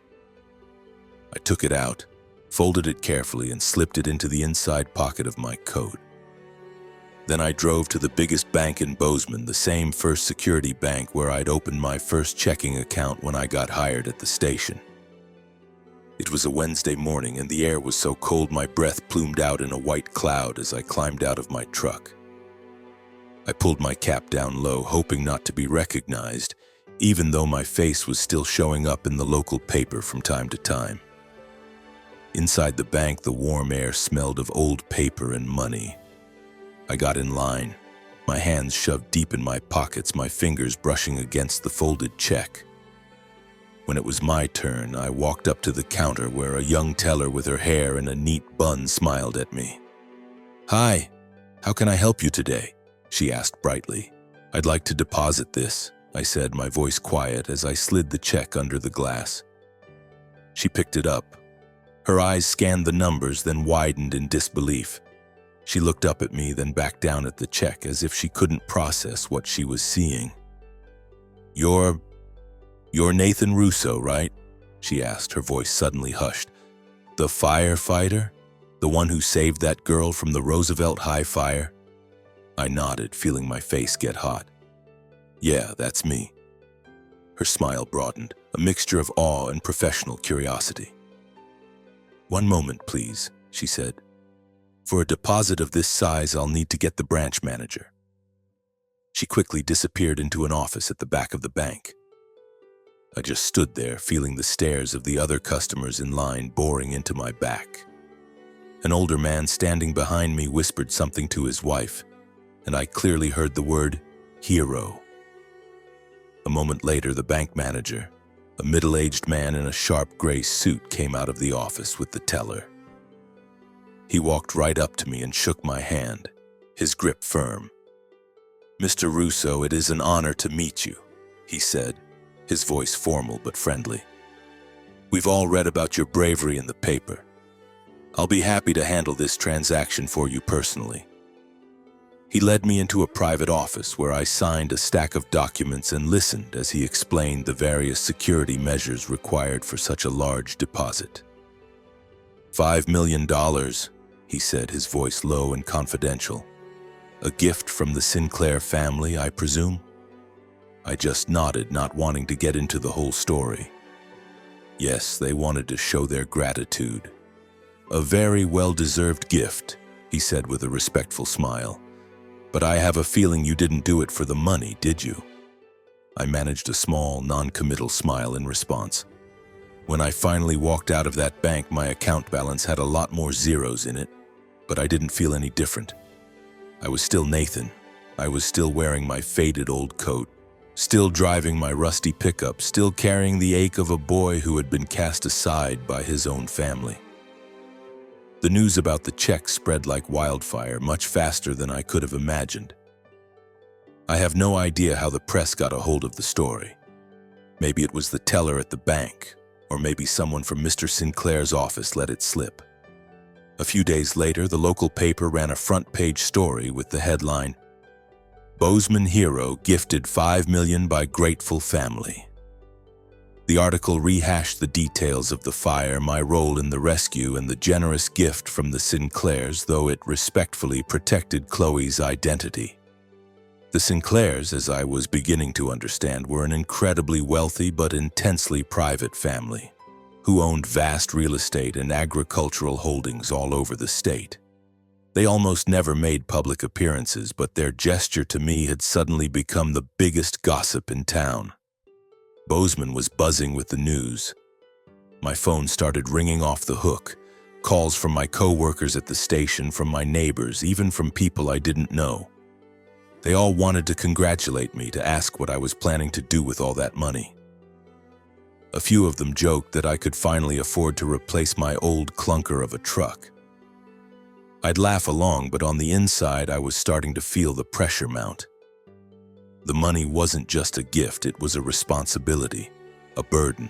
I took it out, folded it carefully, and slipped it into the inside pocket of my coat. Then I drove to the biggest bank in Bozeman, the same First Security Bank where I'd opened my first checking account when I got hired at the station. It was a Wednesday morning, and the air was so cold my breath plumed out in a white cloud as I climbed out of my truck. I pulled my cap down low, hoping not to be recognized, even though my face was still showing up in the local paper from time to time. Inside the bank, the warm air smelled of old paper and money. I got in line, my hands shoved deep in my pockets, my fingers brushing against the folded check. When it was my turn, I walked up to the counter where a young teller with her hair in a neat bun smiled at me. "Hi, how can I help you today?" she asked brightly. "I'd like to deposit this," I said, my voice quiet as I slid the check under the glass. She picked it up. Her eyes scanned the numbers, then widened in disbelief. She looked up at me, then back down at the check as if she couldn't process what she was seeing. You're Nathan Russo, right?" she asked, her voice suddenly hushed. The firefighter? The one who saved that girl from the Roosevelt High fire? I nodded, feeling my face get hot. Yeah, that's me. Her smile broadened, a mixture of awe and professional curiosity. One moment, please, she said. For a deposit of this size, I'll need to get the branch manager. She quickly disappeared into an office at the back of the bank. I just stood there, feeling the stares of the other customers in line boring into my back. An older man standing behind me whispered something to his wife, and I clearly heard the word hero. A moment later, the bank manager, a middle-aged man in a sharp gray suit, came out of the office with the teller. He walked right up to me and shook my hand, his grip firm. Mr. Russo, it is an honor to meet you, he said, his voice formal but friendly. We've all read about your bravery in the paper. I'll be happy to handle this transaction for you personally. He led me into a private office where I signed a stack of documents and listened as he explained the various security measures required for such a large deposit. $5 million, he said, his voice low and confidential. A gift from the Sinclair family, I presume? I just nodded, not wanting to get into the whole story. Yes, they wanted to show their gratitude. A very well-deserved gift, he said with a respectful smile. But I have a feeling you didn't do it for the money, did you? I managed a small, non-committal smile in response. When I finally walked out of that bank, my account balance had a lot more zeros in it, but I didn't feel any different. I was still Nathan. I was still wearing my faded old coat, still driving my rusty pickup, still carrying the ache of a boy who had been cast aside by his own family. The news about the check spread like wildfire, much faster than I could have imagined. I have no idea how the press got a hold of the story. Maybe it was the teller at the bank, or maybe someone from Mr. Sinclair's office let it slip. A few days later, the local paper ran a front-page story with the headline, Bozeman Hero Gifted $5 million by Grateful Family. The article rehashed the details of the fire, my role in the rescue, and the generous gift from the Sinclairs, though it respectfully protected Chloe's identity. The Sinclairs, as I was beginning to understand, were an incredibly wealthy but intensely private family, who owned vast real estate and agricultural holdings all over the state. They almost never made public appearances, but their gesture to me had suddenly become the biggest gossip in town. Bozeman was buzzing with the news. My phone started ringing off the hook. Calls from my co-workers at the station, from my neighbors, even from people I didn't know. They all wanted to congratulate me, to ask what I was planning to do with all that money. A few of them joked that I could finally afford to replace my old clunker of a truck. I'd laugh along, but on the inside I was starting to feel the pressure mount. The money wasn't just a gift, it was a responsibility, a burden.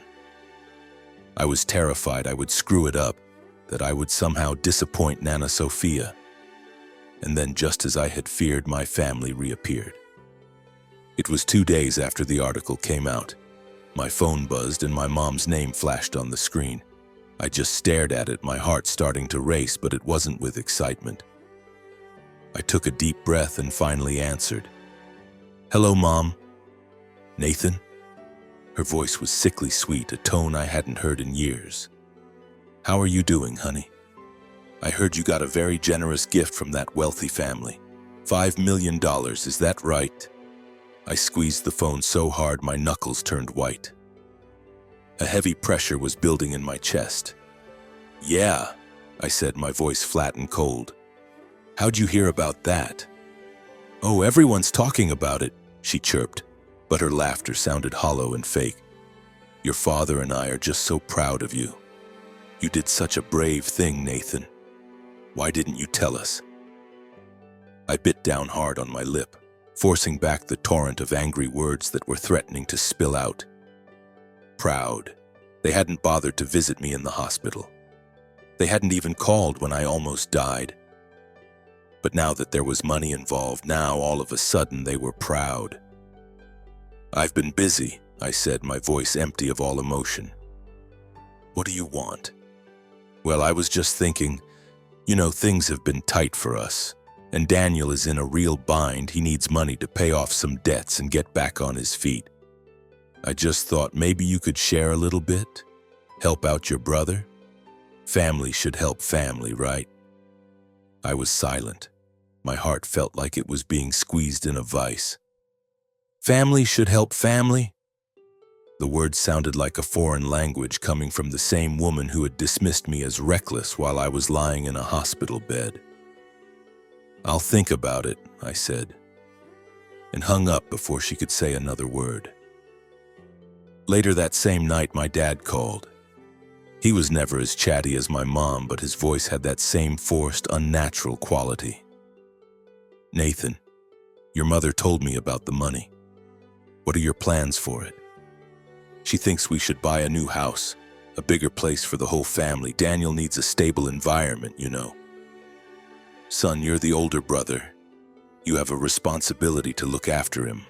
I was terrified I would screw it up, that I would somehow disappoint Nana Sophia. And then, just as I had feared, my family reappeared. It was 2 days after the article came out. My phone buzzed and my mom's name flashed on the screen. I just stared at it, my heart starting to race, but it wasn't with excitement. I took a deep breath and finally answered. Hello, Mom. Nathan? Her voice was sickly sweet, a tone I hadn't heard in years. How are you doing, honey? I heard you got a very generous gift from that wealthy family. $5 million, is that right? I squeezed the phone so hard my knuckles turned white. A heavy pressure was building in my chest. Yeah, I said, my voice flat and cold. How'd you hear about that? Oh, everyone's talking about it, she chirped, but her laughter sounded hollow and fake. Your father and I are just so proud of you. You did such a brave thing, Nathan. Why didn't you tell us? I bit down hard on my lip, forcing back the torrent of angry words that were threatening to spill out. Proud. They hadn't bothered to visit me in the hospital. They hadn't even called when I almost died. But now that there was money involved, now all of a sudden they were proud. I've been busy, I said, my voice empty of all emotion. What do you want? Well, I was just thinking, things have been tight for us, and Daniel is in a real bind. He needs money to pay off some debts and get back on his feet. I just thought maybe you could share a little bit, help out your brother. Family should help family, right? I was silent. My heart felt like it was being squeezed in a vice. Family should help family? The words sounded like a foreign language coming from the same woman who had dismissed me as reckless while I was lying in a hospital bed. I'll think about it, I said, and hung up before she could say another word. Later that same night, my dad called. He was never as chatty as my mom, but his voice had that same forced, unnatural quality. Nathan, your mother told me about the money. What are your plans for it? She thinks we should buy a new house, a bigger place for the whole family. Daniel needs a stable environment, Son, you're the older brother. You have a responsibility to look after him.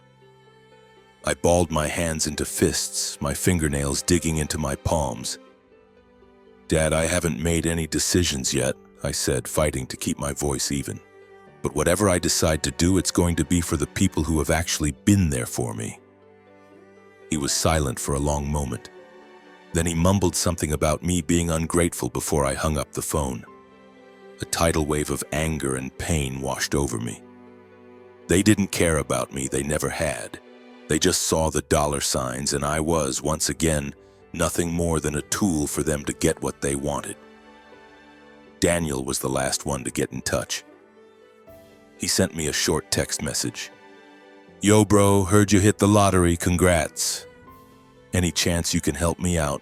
I balled my hands into fists, my fingernails digging into my palms. Dad, I haven't made any decisions yet, I said, fighting to keep my voice even. But whatever I decide to do, it's going to be for the people who have actually been there for me. He was silent for a long moment. Then he mumbled something about me being ungrateful before I hung up the phone. A tidal wave of anger and pain washed over me. They didn't care about me, they never had. They just saw the dollar signs, and I was, once again, nothing more than a tool for them to get what they wanted. Daniel was the last one to get in touch. He sent me a short text message. Yo bro, heard you hit the lottery, congrats. Any chance you can help me out?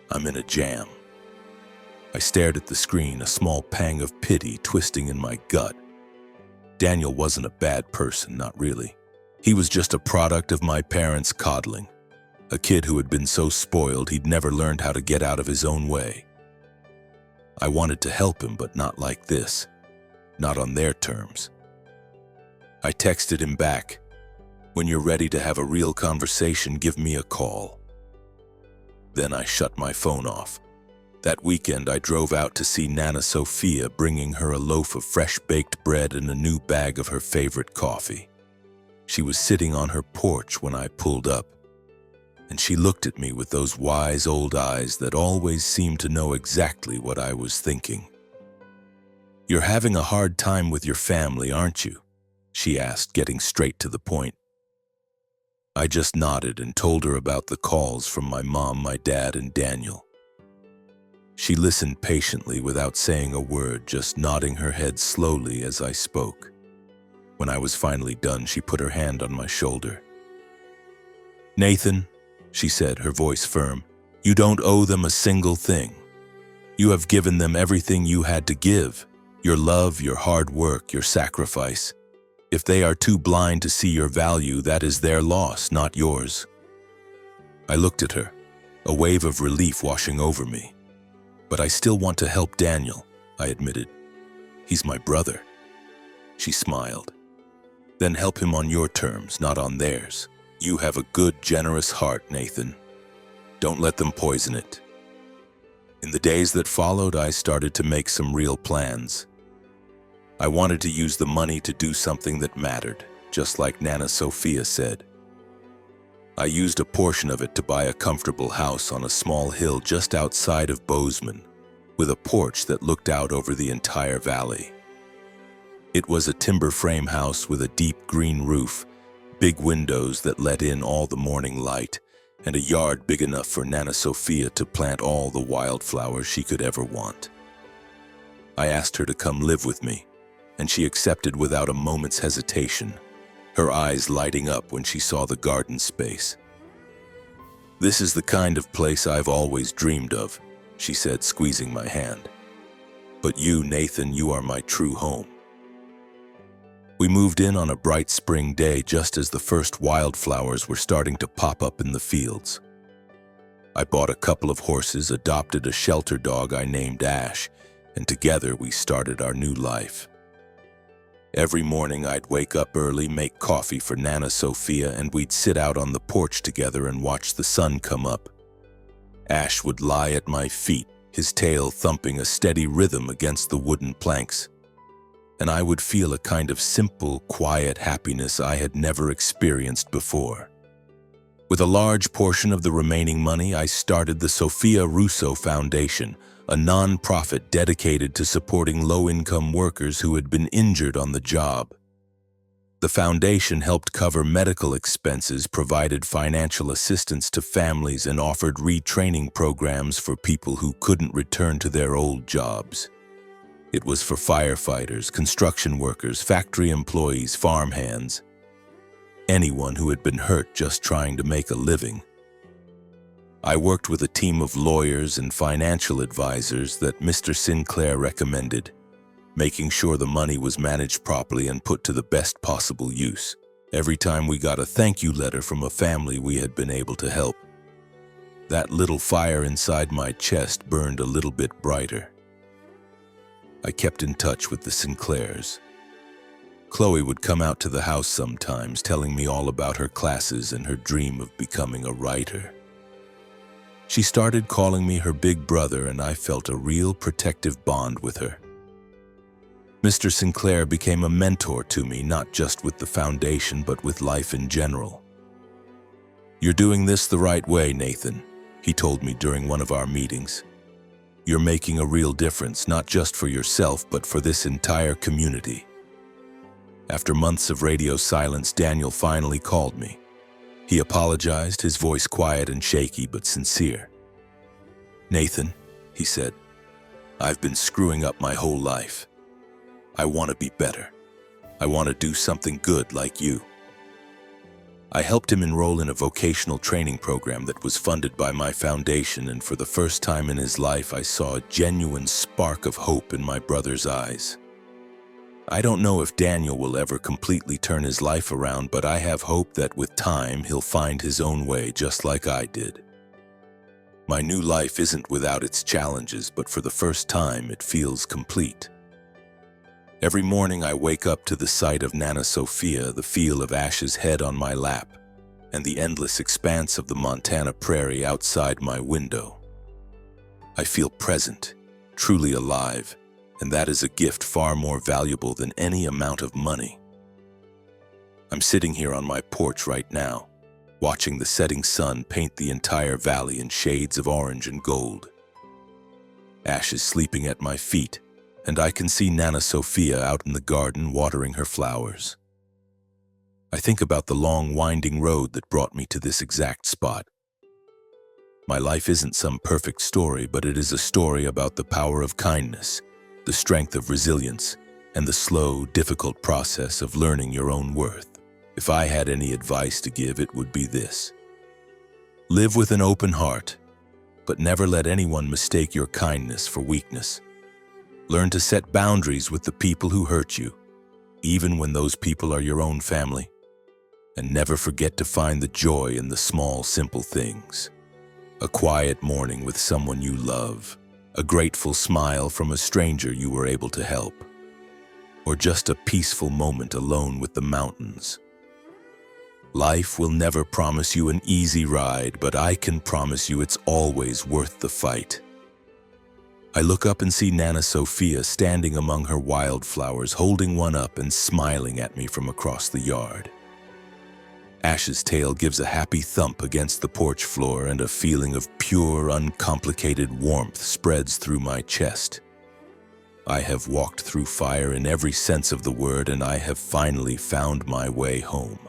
I'm in a jam. I stared at the screen, a small pang of pity twisting in my gut. Daniel wasn't a bad person, not really. He was just a product of my parents' coddling. A kid who had been so spoiled he'd never learned how to get out of his own way. I wanted to help him, but not like this. Not on their terms. I texted him back. When you're ready to have a real conversation, give me a call. Then I shut my phone off. That weekend, I drove out to see Nana Sophia, bringing her a loaf of fresh-baked bread and a new bag of her favorite coffee. She was sitting on her porch when I pulled up, and she looked at me with those wise old eyes that always seemed to know exactly what I was thinking. You're having a hard time with your family, aren't you? She asked, getting straight to the point. I just nodded and told her about the calls from my mom, my dad, and Daniel. She listened patiently without saying a word, just nodding her head slowly as I spoke. When I was finally done, she put her hand on my shoulder. Nathan, she said, her voice firm, you don't owe them a single thing. You have given them everything you had to give, your love, your hard work, your sacrifice. If they are too blind to see your value, that is their loss, not yours. I looked at her, a wave of relief washing over me. But I still want to help Daniel, I admitted. He's my brother. She smiled. Then help him on your terms, not on theirs. You have a good, generous heart, Nathan. Don't let them poison it. In the days that followed, I started to make some real plans. I wanted to use the money to do something that mattered, just like Nana Sophia said. I used a portion of it to buy a comfortable house on a small hill just outside of Bozeman, with a porch that looked out over the entire valley. It was a timber frame house with a deep green roof, big windows that let in all the morning light, and a yard big enough for Nana Sophia to plant all the wildflowers she could ever want. I asked her to come live with me, and she accepted without a moment's hesitation, her eyes lighting up when she saw the garden space. This is the kind of place I've always dreamed of, she said, squeezing my hand. But you, Nathan, you are my true home. We moved in on a bright spring day just as the first wildflowers were starting to pop up in the fields. I bought a couple of horses, adopted a shelter dog I named Ash, and together we started our new life. Every morning I'd wake up early, make coffee for Nana Sophia, and we'd sit out on the porch together and watch the sun come up. Ash would lie at my feet, his tail thumping a steady rhythm against the wooden planks, and I would feel a kind of simple, quiet happiness I had never experienced before. With a large portion of the remaining money, I started the Sophia Russo Foundation, a non-profit dedicated to supporting low-income workers who had been injured on the job. The foundation helped cover medical expenses, provided financial assistance to families, and offered retraining programs for people who couldn't return to their old jobs. It was for firefighters, construction workers, factory employees, farmhands, anyone who had been hurt just trying to make a living. I worked with a team of lawyers and financial advisors that Mr. Sinclair recommended, making sure the money was managed properly and put to the best possible use. Every time we got a thank you letter from a family we had been able to help, that little fire inside my chest burned a little bit brighter. I kept in touch with the Sinclairs. Chloe would come out to the house sometimes, telling me all about her classes and her dream of becoming a writer. She started calling me her big brother, and I felt a real protective bond with her. Mr. Sinclair became a mentor to me, not just with the foundation, but with life in general. "You're doing this the right way, Nathan," he told me during one of our meetings. "You're making a real difference, not just for yourself, but for this entire community." After months of radio silence, Daniel finally called me. He apologized, his voice quiet and shaky but sincere. "Nathan," he said, "I've been screwing up my whole life. I want to be better. I want to do something good like you." I helped him enroll in a vocational training program that was funded by my foundation, and for the first time in his life, I saw a genuine spark of hope in my brother's eyes. I don't know if Daniel will ever completely turn his life around, but I have hope that with time, he'll find his own way just like I did. My new life isn't without its challenges, but for the first time, it feels complete. Every morning I wake up to the sight of Nana Sophia, the feel of Ash's head on my lap, and the endless expanse of the Montana prairie outside my window. I feel present, truly alive, and that is a gift far more valuable than any amount of money. I'm sitting here on my porch right now, watching the setting sun paint the entire valley in shades of orange and gold. Ash is sleeping at my feet, and I can see Nana Sophia out in the garden watering her flowers. I think about the long, winding road that brought me to this exact spot. My life isn't some perfect story, but it is a story about the power of kindness, the strength of resilience, and the slow, difficult process of learning your own worth. If I had any advice to give, it would be this: live with an open heart, but never let anyone mistake your kindness for weakness. Learn to set boundaries with the people who hurt you, even when those people are your own family. And never forget to find the joy in the small, simple things. A quiet morning with someone you love, a grateful smile from a stranger you were able to help, or just a peaceful moment alone with the mountains. Life will never promise you an easy ride, but I can promise you it's always worth the fight. I look up and see Nana Sophia standing among her wildflowers, holding one up and smiling at me from across the yard. Ash's tail gives a happy thump against the porch floor, and a feeling of pure, uncomplicated warmth spreads through my chest. I have walked through fire in every sense of the word, and I have finally found my way home.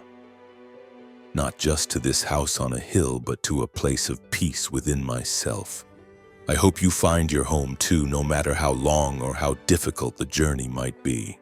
Not just to this house on a hill, but to a place of peace within myself. I hope you find your home too, no matter how long or how difficult the journey might be.